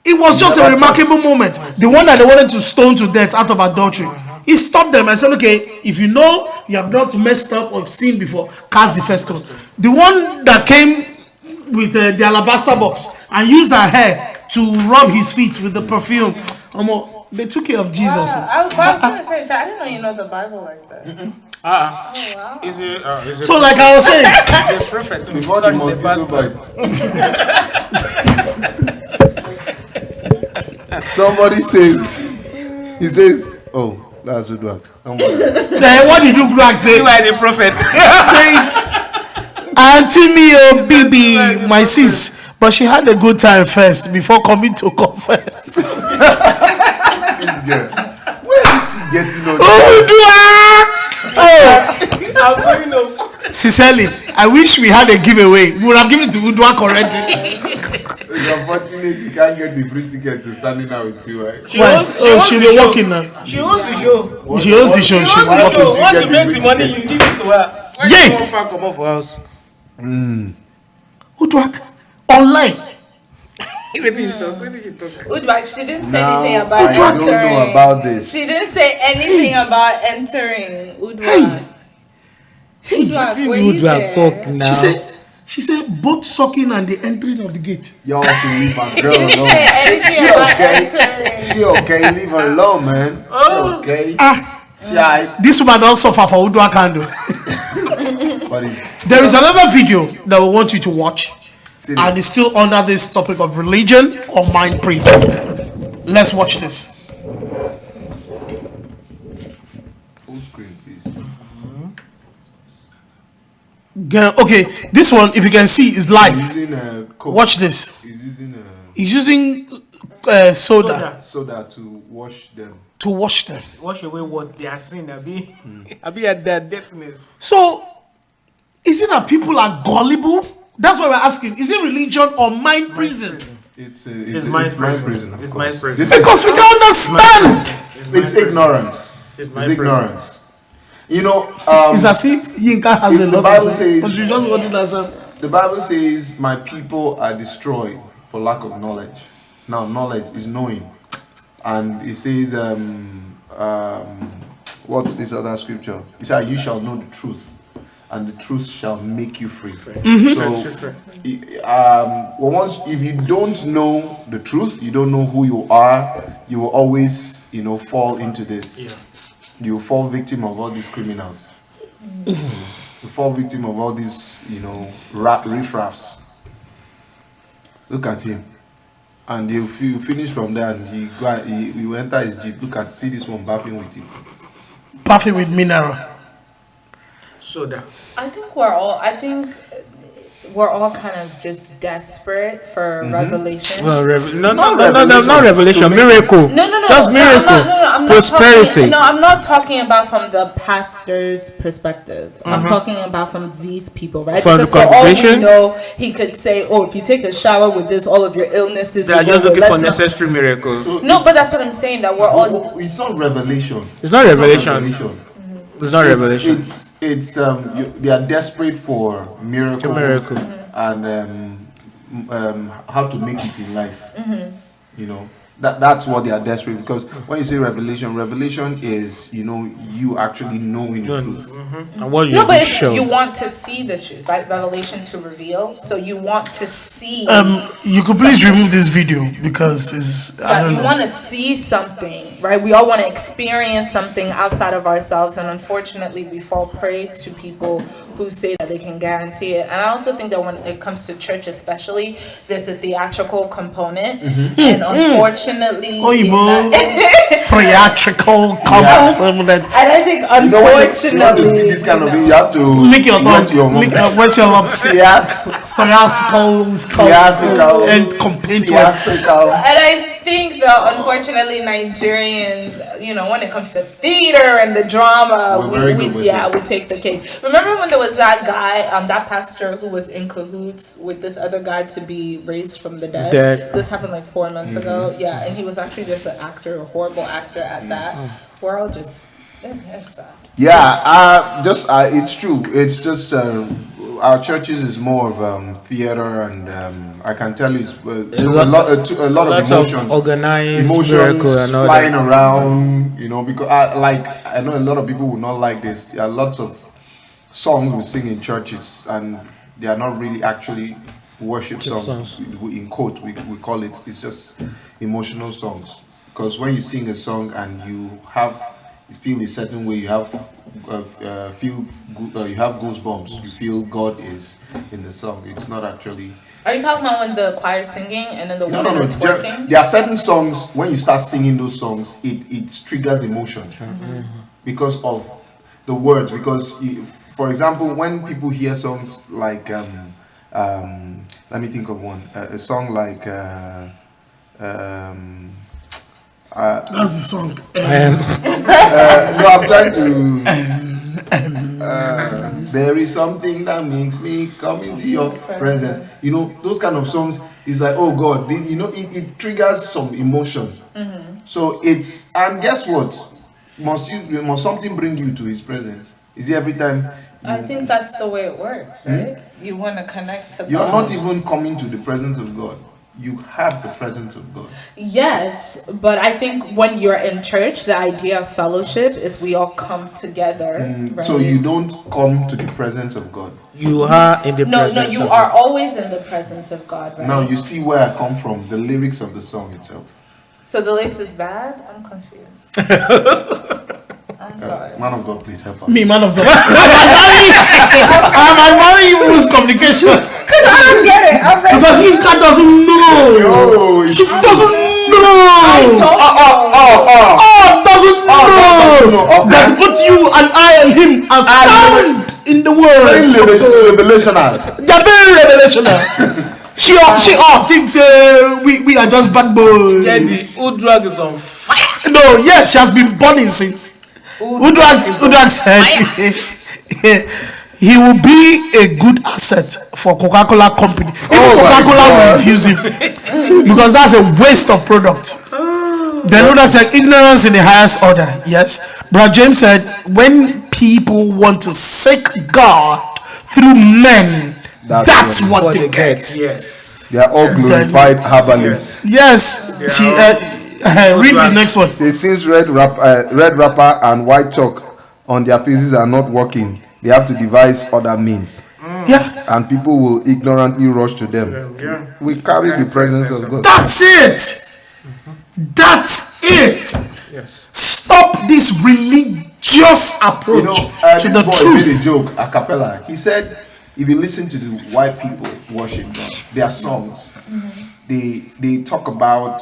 it was just a remarkable moment. The one that they wanted to stone to death out of adultery, he stopped them and said, okay, if you know you have not messed up or sinned before, cast the first stone. The one that came with the alabaster box and used her hair to rub his feet with the perfume, they took care of Jesus. I was going to say, I didn't know you know the Bible like that. Wow. Is it So, like I was saying, is a prophet. Before the mosquito bite. Somebody says, he says, oh, that's Udwak. what did you Greg say? See why the prophet Say it. Auntie Mio Bibi, my sis, but she had a good time first before coming to confess. This girl, where is she getting on? I'm going up. Sincerely, I wish we had a giveaway. We would have given it to Udwak already. It's unfortunate you can't get the free ticket to standing out with you, right? She'll be working now. She owns the show. She owns the show. She'll be working. Once you make the money, you give it to her. Yay! Come out for house. Udwak, online. Udwak, she didn't say Now, anything about I don't entering. know about this. She didn't say anything about entering. Udwak. Udwak, were you there? She said both sucking and the entering of the gate. Y'all should leave my girl She didn't alone. say anything She about okay. entering. She okay. Leave her alone, man. She okay. She alright. This woman don't suffer for Udwa candle. But it's There is another video that we want you to watch, serious. and it's still under this topic of religion or mind prison. Let's watch this. Full screen, please. Okay, this one, if you can see, is live. Using Coke. Watch this. He's using He's using soda to wash them. to wash them. Wash away what they are seeing. I be at their dirtiness. So, is it that people are gullible? That's why we're asking. Is it religion or mind prison? It's mind prison. It's Of mind course. prison. This is- Because we don't understand. It's ignorance. It's It's mind ignorance. You know, It's as if Yinka has a the lot Bible to say. says- But you just want it as a... the Bible says, "My people are destroyed for lack of knowledge." Now, knowledge is knowing, and it says, what's this other scripture? It says, "You shall know the truth, and the truth shall make you free." So, once if you don't know the truth, you don't know who you are, you will always, fall into this. You will fall victim of all these criminals. You fall victim of all these, riffraffs. Look at him, and you finish from there, and he will enter his jeep. See this one bathing with it. Puffing with mineral. Soda. I think we're all kind of just desperate for revelation. Well, not revelation. revelation, miracle. No. Just miracle. I'm not Prosperity. I'm not talking about from the pastor's perspective. I'm talking about from these people, right? From the because for all we congregation? know, he could say, "Oh, if you take a shower with this, all of your illnesses." They are will just go away." looking for Let's not- necessary miracles. So No, but that's what I'm saying. That we're all. it's not revelation. It's not revelation. It's not revelation. It's they are desperate for miracles miracle. and how to make it in life. That's what they are desperate, because when you say revelation is you actually knowing the truth. And what you No, but show. you want to see the truth, right? Revelation to reveal. So you want to see. You could please remove this video because it's... I don't You know. want to see something, right? We all want to experience something outside of ourselves, and unfortunately, we fall prey to people who say that they can guarantee it. And I also think that when it comes to church, especially, there's a theatrical component, and unfortunately, theatrical component. And I think You know, when you want to unfortunately, speak this kind of thing, you have to Lick your wet tongue. What's your lips? Theatrical and complain to it. theatrical. And I think that unfortunately Nigerians, when it comes to theater and the drama, We're very good with it. we take the cake. Remember when there was that guy, that pastor who was in cahoots with this other guy to be raised from the dead? This happened like 4 months ago. Yeah, and he was actually just an actor, a horrible actor at that. We're all just, it's sad. Yeah, it's true. It's just our churches is more of theater, and I can tell you, it's a lot of emotions, organized miracle and all flying that. around. Because I know a lot of people will not like this. There are lots of songs we sing in churches, and they are not really actually worship songs. In quote, we call it. It's just emotional songs. Because when you sing a song and you feel a certain way, you have you have goosebumps. You feel God is in the song. It's not actually. Are you talking about when the choir is singing and then the No. woman is twerking? There are certain songs, when you start singing those songs, it triggers emotion because of the words. Because, for example, when people hear songs like, let me think of one, a song like. That's the song. No, I'm trying to. There is something that makes me come into your presence. Those kind of songs is like, oh God, it triggers some emotion. So and guess what? Must something bring you to His presence? Is it every time? I think that's the way it works, right? You want to connect to God. You are not even coming to the presence of God. you have the presence of God. Yes, but I think when you're in church, the idea of fellowship is we all come together. Right? So you don't come to the presence of God. You are in the presence. No, you are always in the presence of God, right? Now you see where I come from, the lyrics of the song itself. So the lyrics is bad? I'm confused. I'm sorry. Man of God, please help us. Me, man of God. I'm marrying you with communication. Because I don't get it. Because Inka doesn't know. She doesn't know. Doesn't know. That both you and I and him are sound in the world. Very revelational. They're very revelational. She thinks we are just bad boys. Udrag is on fire. No, yes, she has been burning since. Udrag said he will be a good asset for Coca-Cola company. Even Coca-Cola will refuse him because that's a waste of product. Then Udrag said ignorance in the highest order. Yes, Brother James said when people want to seek God through men, that's what they get. Yes, they are all glorified herbalists. Yes, read the next one. Since red wrapper and white chalk on their faces are not working, they have to devise other means. Yeah, and people will ignorantly rush to them. We carry the presence of God. That's it. That's it. Yes. Stop this religious approach to the truth. Made a joke a cappella. He said, if you listen to the white people worship God, their songs, they talk about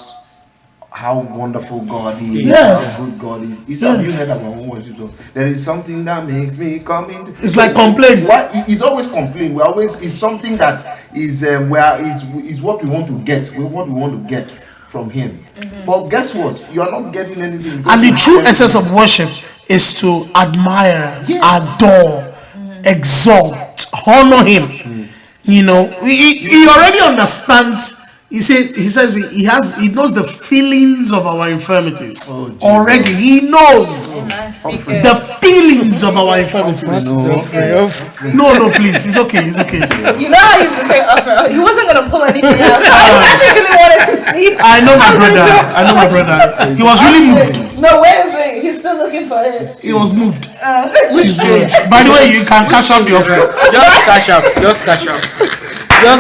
how wonderful God is, how good God is. He said, have you heard about one worship song? There is something that makes me come into. It's like complain. It's always complain. We always it's something that is is what we want to get. What we want to get from Him. But guess what? You are not getting anything. And the true essence of worship is to admire, adore, exalt, honor Him. You know, he already understands. He says he knows the feelings of our infirmities. Already he knows the feelings of our infirmities. No, please, it's okay. You know how he's been saying he wasn't gonna pull anything out. I actually wanted to see. I know my brother. He was really moved. No, where is it? He's still looking for it. He was moved. By the way, you can cash out the offering. Just cash out. You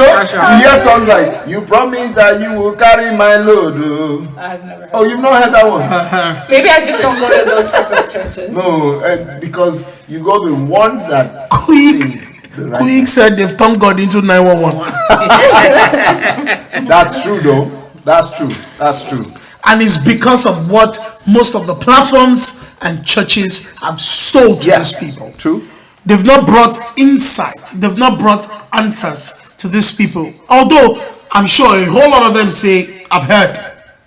hear songs like, you promise that you will carry my load. I've never heard you've not heard that one? Maybe I just don't go to those type of churches. No, because you go to ones that Quick said they've turned God into 911. That's true though. That's true. And it's because of what most of the platforms and churches have sold to these people. True. They've not brought insight. They've not brought answers to these people. Although I'm sure a whole lot of them say, I've heard.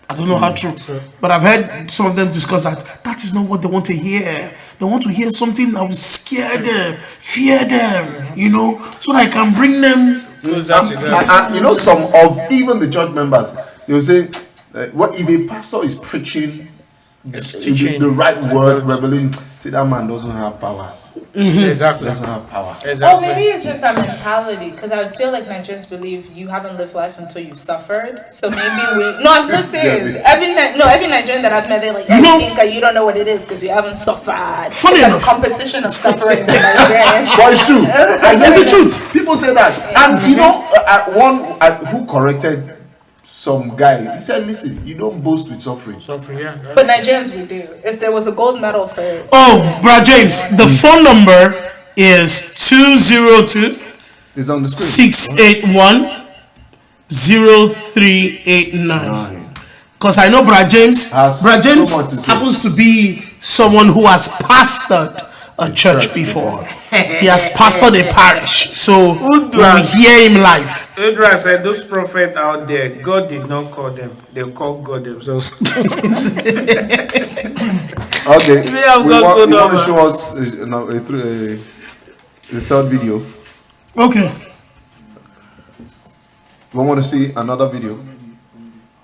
I don't know how true, but I've heard some of them discuss that. That is not what they want to hear. They want to hear something that will scare them, fear them, so that I can bring them. And some of even the church members, they will say, what if a pastor is preaching the right word, revealing, say that man doesn't have power. Exactly. Doesn't have power. Exactly. Maybe it's just a mentality, because I feel like Nigerians believe you haven't lived life until you've suffered. So maybe I'm so serious. Every Nigerian that I've met, they're like, I think you don't know what it is because you haven't suffered. It's like a competition of suffering with Nigerians. But it's true. That's the truth. People say that. And who corrected some guy, he said, listen, you don't boast with suffering. But Nigerians we do. If there was a gold medal for it. Brother James, the phone number is 202 it's on the 681 0389. Because I know Brother James happens to be someone who has pastored a church before. He has pastored a parish, so we hear him live. Udra said, those prophets out there, God did not call them; they called God themselves. Okay, we want to show us the third video. Okay. We want to see another video.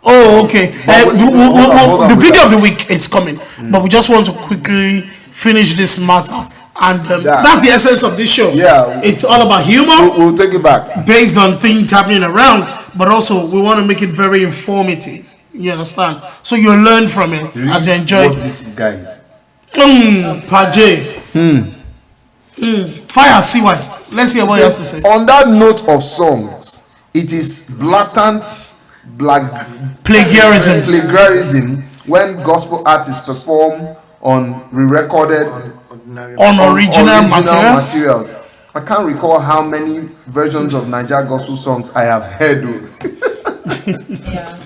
Oh, okay. The video of the week is coming, but we just want to quickly finish this matter. And that's the essence of this show. Yeah, it's all about humor. We'll take it back based on things happening around. but also we want to make it very informative. You understand? So you learn from it as you enjoy. What these guys? Pajay. Fire CY. Let's hear what he has to say. On that note of songs, it is blatant plagiarism when gospel artists perform on re-recorded on original materials. I can't recall how many versions of Niger gospel songs I have heard. Yeah.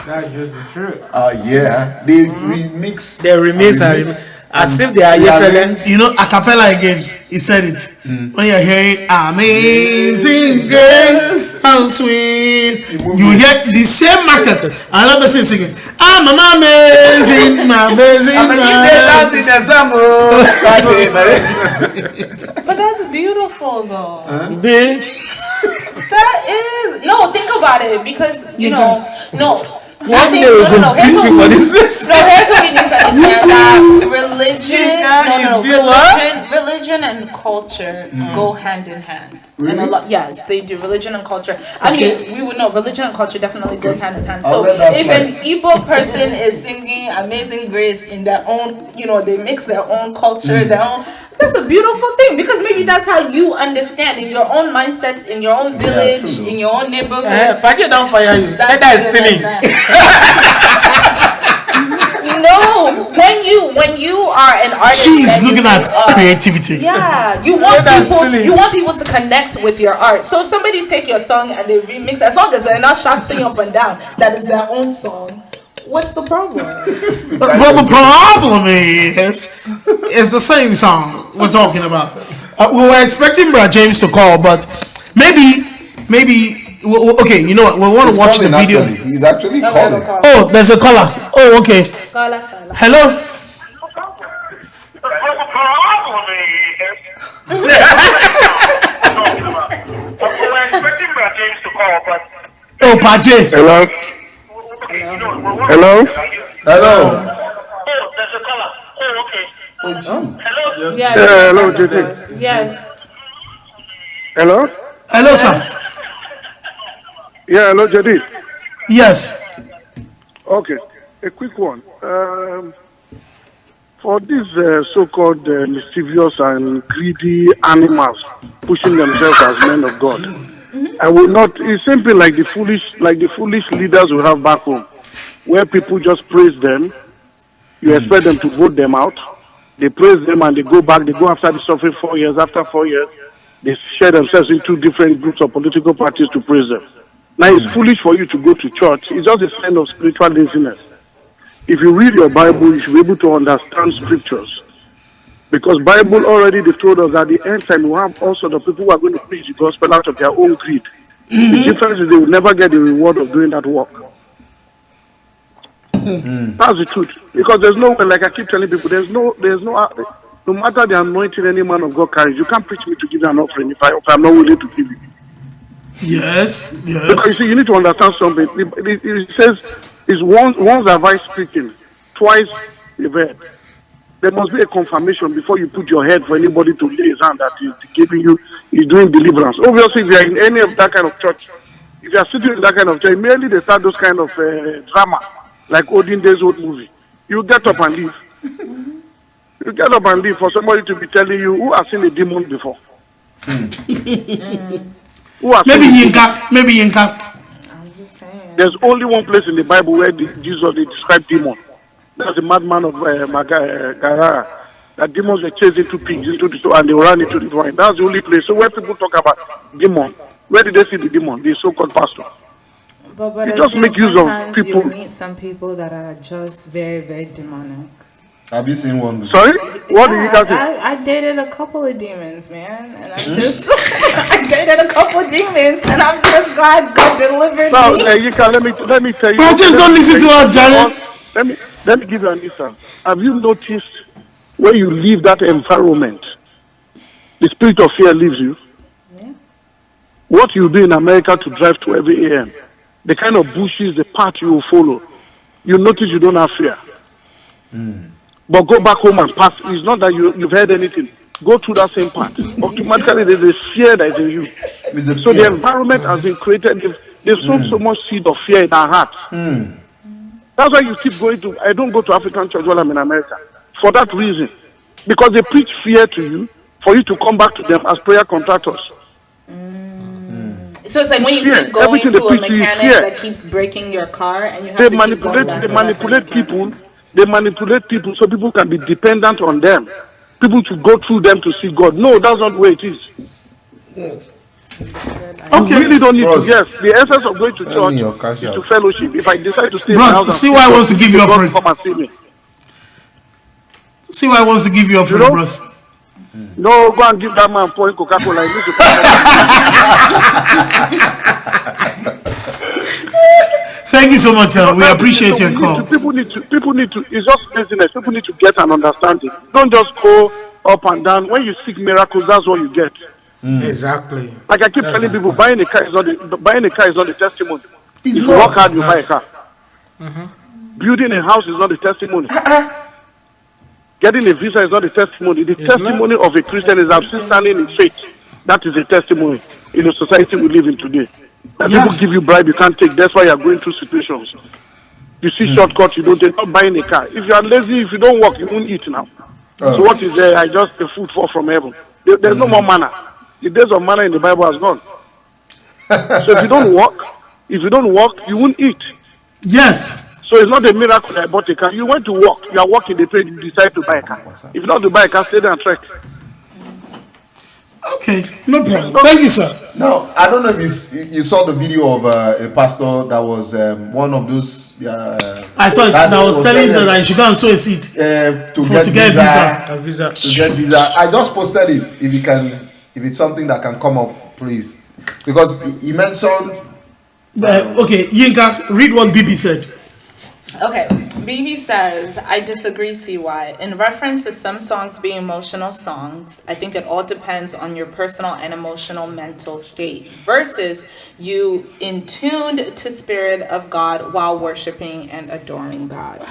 That's just the truth. Yeah. They remix. As if they are reference. You know, a cappella again. He said it. When you're hearing Amazing Grace, how sweet, you hear the same market. Another person singing, I'm amazing, But that's beautiful, though. That is think about it, because Here's what we need to understand, that religion and culture go hand in hand. Really? And yes, they do. Religion and culture. I mean, we would know religion and culture definitely goes hand in hand. So if an Igbo person is singing Amazing Grace in their own, they mix their own culture, that's a beautiful thing, because maybe that's how you understand in your own mindset, in your own village, in your own neighborhood. Pajay don't fire you. That is stealing. No, when you are an artist, she's looking at creativity. Yeah, you want people to connect with your art. So if somebody take your song and they remix, as long as they're not singing up and down, that is their own song. What's the problem? Well, the problem is, it's the same song we're talking about. We were expecting Brad James to call, but maybe. Okay, you know what? We want to watch the video. He's actually calling. Oh, there's a caller. Oh, okay. Hello. Oh, Pajay. Hello. Hello, Judith. Yes. Hello, sir. Yeah, hello, Judith. Yes. Okay, a quick one. For these so-called mischievous and greedy animals pushing themselves as men of God, I will not. It's simply like the foolish leaders we have back home, where people just praise them. You expect them to vote them out. They praise them and they go back. They go after the suffering 4 years. After 4 years, they share themselves into different groups of political parties to praise them. Now, it's foolish for you to go to church. It's just a sign of spiritual laziness. If you read your Bible, you should be able to understand scriptures. Because Bible already they told us that at the end time, we have also the people who are going to preach the gospel out of their own greed. The difference is they will never get the reward of doing that work. That's the truth. Because there's no way, like I keep telling people, no matter the anointing any man of God carries, you can't preach me to give you an offering if I'm not willing to give you. Yes. Because you see, you need to understand something. It says, it's once have I speaking, twice you've heard. There must be a confirmation before you put your head for anybody to lay his hand that is giving you, is doing deliverance. Obviously, if you are in any of that kind of church, if you are sitting in that kind of church, immediately they start those kind of drama, like olden days old movie. You get up and leave. You get up and leave for somebody to be telling you who has seen a demon before. Maybe Yinka. I'm just saying. There's only one place in the Bible where Jesus described demon. That's the madman of Garara. That demons were chased into pigs, into the store, and they ran into the wine. That's the only place. So when people talk about demon, where did they see the demon? The so-called pastor. But it just make use of people. You meet some people that are just very, very demonic. Have you seen one before? Sorry? What did you guys say? I dated a couple of demons, man, and I'm just I dated a couple of demons, and I'm just glad God delivered me. You can let me tell you. But just don't listen to her, Janet. Let me give you an instance. Have you noticed when you leave that environment, the spirit of fear leaves you? Yeah. What you do in America to drive to every AM, the kind of bushes, the path you will follow, you notice you don't have fear. But go back home and pass. It's not that you've heard anything. Go through that same path. Automatically, there's a fear that is in you. So the environment has been created. They've sown so much seed of fear in our hearts. That's why you keep going to. I don't go to African church while I'm in America for that reason, because they preach fear to you for you to come back to them as prayer contractors. So it's like when you keep going to a mechanic that keeps breaking your car, and you have to keep going back to manipulate people. They manipulate people so people can be dependent on them. People to go through them to see God. No, that's not the way it is. You really don't need to. Yes, the essence of going to church is to fellowship. If I decide to stay in the house, see why I wants to give you offering. Come and see me. See why I wants to give you offering, bros. No, go and give that man point Coca-Cola. Thank you so much, sir. We appreciate your call. People need to. It's just business. People need to get an understanding. Don't just go up and down. When you seek miracles, that's what you get. Exactly. Like I keep telling people, buying a car is not the testimony. If you work hard, you buy a car. Building a house is not the testimony. Getting a visa is not a testimony. The testimony of a Christian is still standing in faith. That is a testimony in the society we live in today. That people give you bribe you can't take. That's why you are going through situations. You see shortcuts, you don't take. Not buying a car. If you are lazy, if you don't work, you won't eat now. So what is there? I just the food fall from heaven. There's no more manna. The days of manna in the Bible has gone. So if you don't work, you won't eat. Yes. So it's not a miracle that I bought a car. You went to work. You are working, they pay, you decide to buy a car. If you don't to buy a car, stay there and trek. Okay, no problem. Thank you, sir. Now, I don't know if you saw the video of a pastor that was one of those. I saw it. That was telling her that she should go and sow a seed to get visa. To get visa. I just posted it. If it's something that can come up, please, because he mentioned. Okay, Yinka, read what Bibi said. Okay, BB says, I disagree, CY. In reference to some songs being emotional songs, I think it all depends on your personal and emotional mental state versus you in tuned to spirit of God while worshiping and adoring God.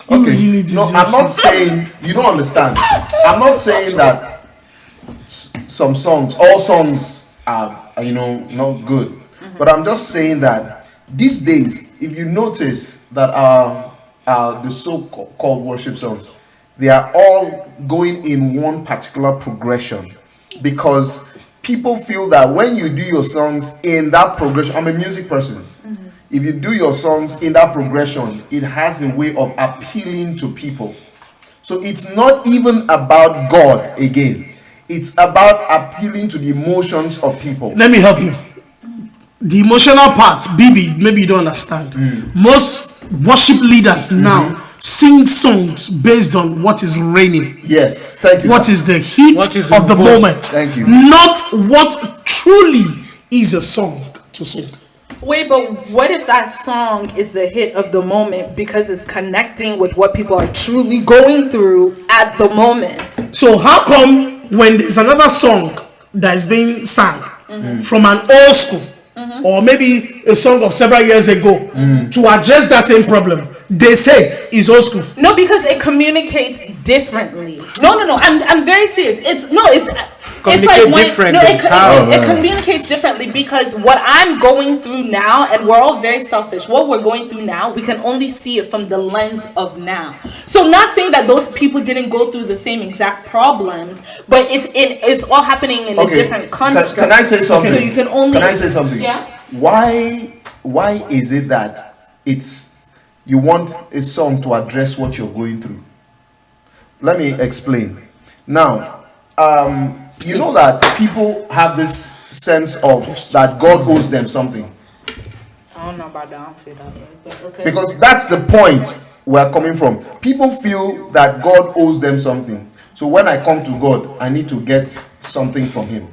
Okay, no, I'm not saying, you don't understand. I'm not saying that some songs, all songs are, not good. But I'm just saying that these days, if you notice that the so-called worship songs, they are all going in one particular progression, because people feel that when you do your songs in that progression, I'm a music person. If you do your songs in that progression, it has a way of appealing to people. So it's not even about God again. It's about appealing to the emotions of people. Let me help you. The emotional part, Bibi, maybe you don't understand. Most worship leaders now sing songs based on what is reigning. Yes, thank you. What is the heat of the moment? Thank you. Not what truly is a song to sing. Wait, but what if that song is the hit of the moment because it's connecting with what people are truly going through at the moment? So how come when there's another song that is being sung from an old school, or maybe a song of several years ago, to address that same problem, they say is old school? No, because it communicates differently. No, I'm very serious. It's like when it communicates differently, because what I'm going through now, and we're all very selfish, what we're going through now, we can only see it from the lens of now. So not saying that those people didn't go through the same exact problems, but it's all happening in a different construct. Can I say something? So you can only. Can I say something? Yeah. Why is it that you want a song to address what you're going through? Let me explain. Now, you know that people have this sense of that God owes them something. I don't know about that. Okay. Because that's the point we're coming from. People feel that God owes them something. So when I come to God, I need to get something from Him.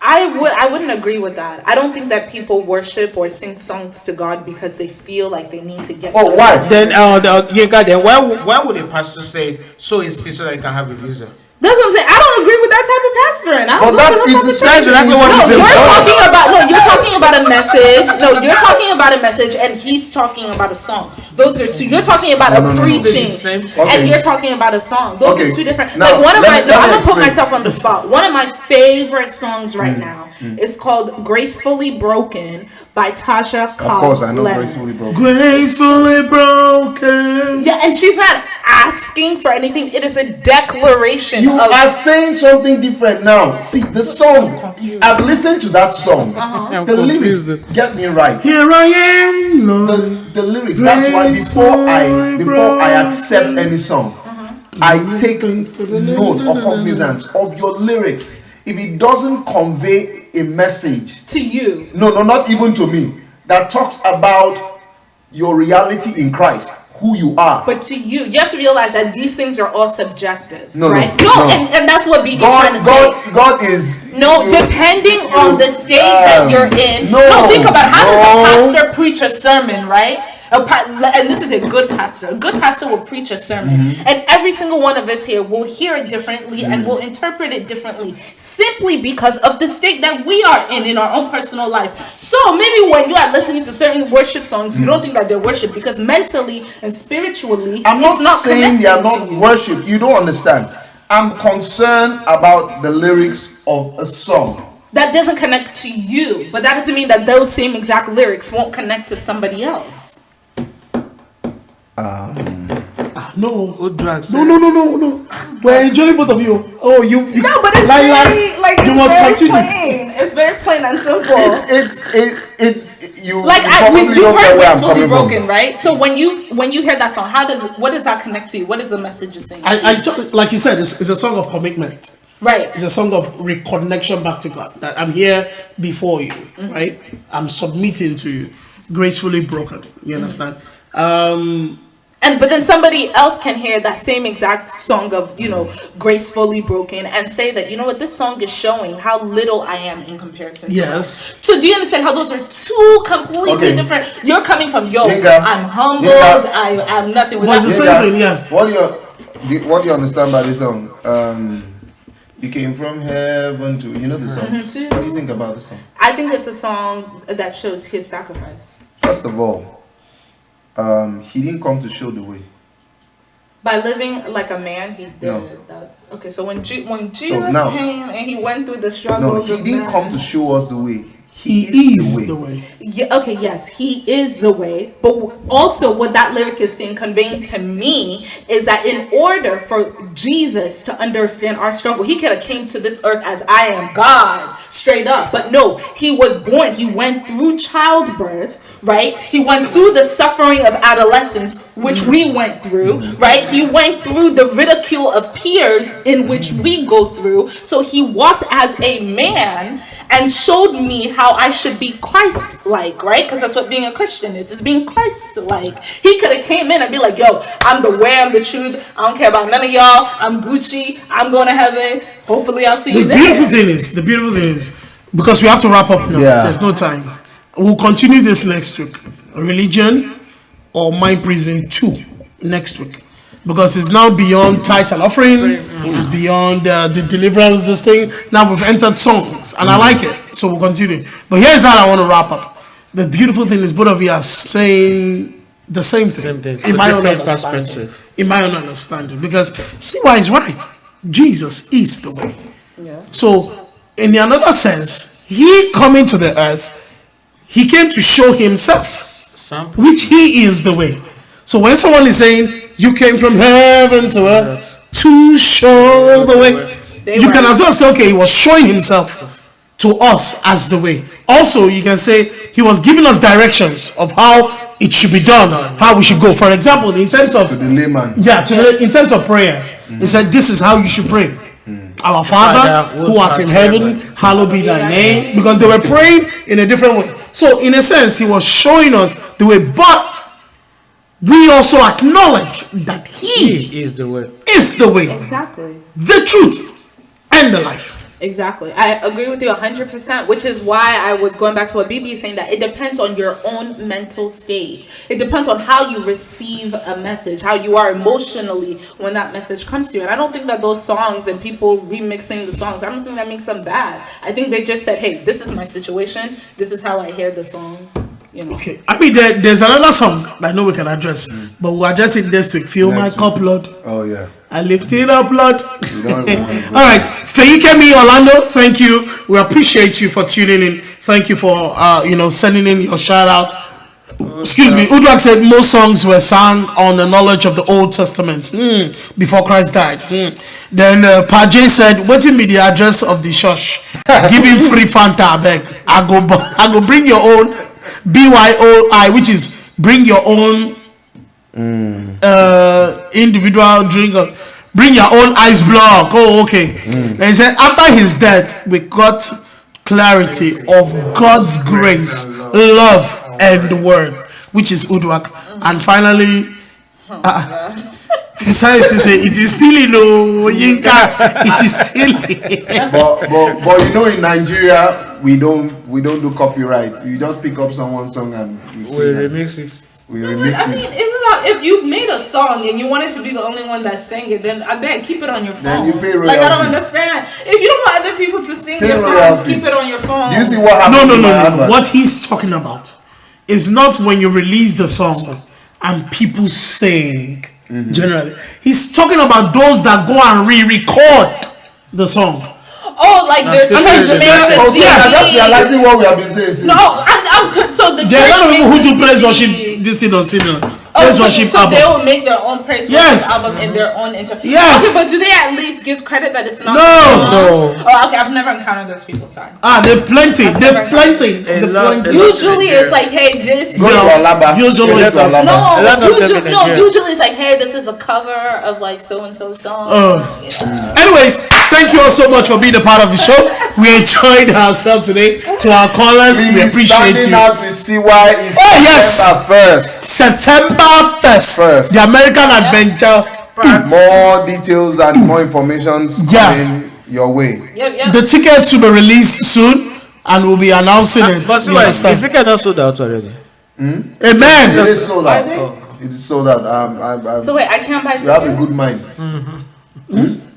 I wouldn't agree with that. I don't think that people worship or sing songs to God because they feel like they need to get. Oh, why? Then why would a pastor say so that you can have a visa? That's what I'm saying. I don't agree with that type of pastoring. I don't But that's exactly what No, it's you're about. talking about. No, you're talking about a message. No, you're talking about a message, and he's talking about a song. Those are two. You're talking about preaching, and you're talking about a song. Those are two different. Now, like one of my. let No, me I'm gonna put explain. myself on the spot. One of my favorite songs right now is called "Gracefully Broken" by Tasha Cobbs. Of course, I know Leonard. Gracefully Broken. Gracefully broken. Yeah, and she's not asking for anything. It is a declaration. You are saying something different now. See, the song, I've listened to that song. The lyrics, get me right. Here I am, Lord. The lyrics, that's why before I accept any song, I take note or cognizance of your lyrics. If it doesn't convey a message to you, no, not even to me, that talks about your reality in Christ, who you are. But to you have to realize that these things are all subjective, No, right? no. And that's what BB's trying to say. God is depending on the state that you're in. No, think about it. How does a pastor preach a sermon, right? And this is a good pastor. A good pastor will preach a sermon, and every single one of us here will hear it differently and will interpret it differently, simply because of the state that we are in our own personal life. So maybe when you are listening to certain worship songs, you don't think that they're worship because mentally and spiritually, I'm it's not saying they are connecting not to you. worship. You don't understand. I'm concerned about the lyrics of a song. That doesn't connect to you, but that doesn't mean that those same exact lyrics won't connect to somebody else. No. We're enjoying both of you. Oh, you. No, but it's you it's must very continue. plain. It's very plain and simple. It's you. Like you you probably don't get heard where I'm "Gracefully coming Broken," from. right? So when you hear that song, what does that connect to you? What is the message you're saying? Like you said, it's a song of commitment. Right. It's a song of reconnection back to God. That I'm here before you, right? I'm submitting to you, gracefully broken. You understand? But then somebody else can hear that same exact song of, gracefully broken and say that, you know what, this song is showing how little I am in comparison to Yes. God. So do you understand how those are two completely different? You're coming from, Yinka, I'm humbled, Yinka. I am nothing But it's the without same thing, yeah. What do you understand by this song? You came from heaven to the song. What do you think about the song? I think it's a song that shows his sacrifice. First of all, he didn't come to show the way. By living like a man, he did that. Okay, so when Jesus came and he went through the struggles, he didn't come to show us the way. He is the way. Yeah, okay, yes, he is the way. But also what that lyric is saying, conveying to me, is that in order for Jesus to understand our struggle, he could have came to this earth as I am God, straight up. But no, he was born. He went through childbirth, right? He went through the suffering of adolescence, which we went through, right? He went through the ridicule of peers in which we go through. So he walked as a man and showed me how I should be Christ-like, right? Because that's what being a Christian is. It's being Christ-like. He could have came in and be like, yo, I'm the way, I'm the truth. I don't care about none of y'all. I'm Gucci. I'm going to heaven. Hopefully I'll see you there. The beautiful thing is, because we have to wrap up now. Yeah. There's no time. We'll continue this next week. Religion or Mind Prison 2 next week. Because it's now beyond tithe and offering. It's beyond the deliverance, this thing. Now we've entered songs. And I like it. So we'll continue. But here's how I want to wrap up. The beautiful thing is both of you are saying the same thing. In my own understanding. In my own understanding. Because see why it's right. Jesus is the way. Yes. So in another sense, he coming to the earth, he came to show himself. Which he is the way. So when someone is saying, you came from heaven to earth to show the way, you can as well say, okay, he was showing himself to us as the way. Also, you can say he was giving us directions of how it should be done, how we should go. For example, in terms of To the layman. in terms of prayers, he said this is how you should pray. Our Father who art in heaven, hallowed be thy name. Because they were praying in a different way. So in a sense, he was showing us the way, but we also acknowledge that he is the way. Is the way, Exactly. the truth, and the life. Exactly. I agree with you 100%, which is why I was going back to what BB is saying, that it depends on your own mental state. It depends on how you receive a message, how you are emotionally when that message comes to you. And I don't think that those songs and people remixing the songs, I don't think that makes them bad. I think they just said, hey, this is my situation. This is how I hear the song. You know. Okay. I mean, there's another song I know we can address, but we'll address it this week. Feel my cup, Lord. Oh, yeah. I lift it up, Lord. All right. Feyikemi Orlando, thank you. We appreciate you for tuning in. Thank you for, sending in your shout out. Excuse me. Udwak said most songs were sung on the knowledge of the Old Testament before Christ died. Then Pajay said, what will be the address of the church? Give him free Fanta, I beg. I go bring your own BYOI, which is bring your own individual drink. Bring your own ice block. Oh, okay. And he said, after his death, we got clarity of God's grace, love, and the word, which is Udwak. And finally, besides to say, it is still Yinka. It is still. but in Nigeria, we don't do copyright. You just pick up someone's song and we remix it. Isn't that, if you made a song and you wanted to be the only one that sang it, then I bet keep it on your phone. Then you pay royalty. Like, I don't understand. If you don't want other people to sing your songs, keep it on your phone. Do you see what happened? No. What he's talking about is not when you release the song and people sing. Generally, he's talking about those that go and re-record the song. Oh, like there's church makes a CD. I'm just realizing what we have been saying. No, I'm so the there are a lot of people who do praise CD. worship this thing on CD. Oh, praise worship so album. they will make their own praise worship album in their own Yes. Okay, but do they at least give credit that it's not? No. Oh, okay. I've never encountered those people. Sorry. They're plenty. They're plenty. Usually it's like, hey, this. Go to Alaba. Usually it's like, hey, this is a cover of like so and so song. Anyways, thank you all so much for being a part of the show. We enjoyed ourselves today. To our callers, we appreciate you. Standing out with CY is September 1st. The American Adventure. More details and more information coming your way. The tickets will be released soon, and we'll be announcing it. But the tickets are sold out already. Amen. It is sold out. It is sold out. So wait, I can't buy tickets. You have a good mind.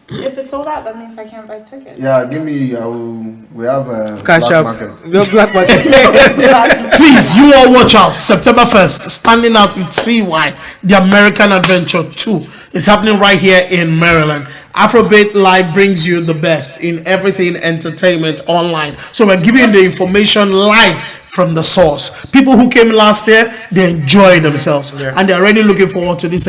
If it's sold out, that means I can't buy tickets. Yeah, give me. We have a Cash black up. market. Black market. Please, you all watch out. September 1st, standing out with CY, the American Adventure 2 is happening right here in Maryland. AfroBeat Live brings you the best in everything entertainment online. So we're giving you the information live from the source. People who came last year, they enjoyed themselves, and they're already looking forward to this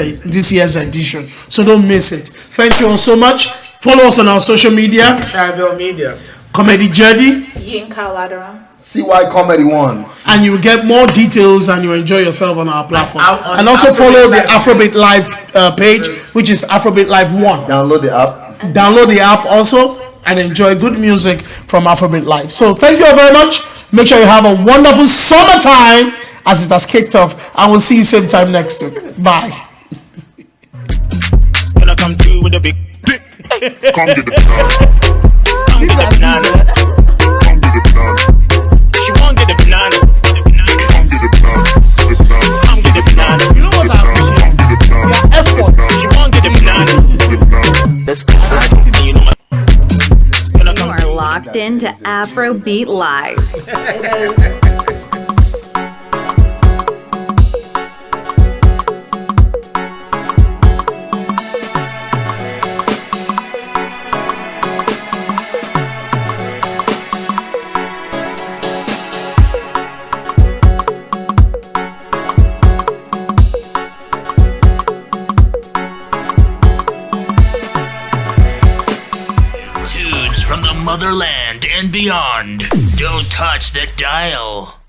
year's edition. So don't miss it. Thank you all so much. Follow us on our social media. Tribal Media. Comedy Journey. Yinka Ladera. CY Comedy 1. And you will get more details and you enjoy yourself on our platform. And also Afrobeat follow the Live AfroBeat Live page, which is AfroBeat Live 1. Download the app. Download the app also and enjoy good music from AfroBeat Live. So thank you all very much. Make sure you have a wonderful summertime as it has kicked off. And we'll see you same time next week. Bye. When I come through with a big dick, come get the banana. Come get the banana. Come get the banana. She won't get the banana. Come get the banana. Come get the banana. You know what I appreciate? Your efforts. She won't get the banana. Let's go. You know You are locked into AfroBeat Live. It is. Tunes from the motherland and beyond. Don't touch that dial.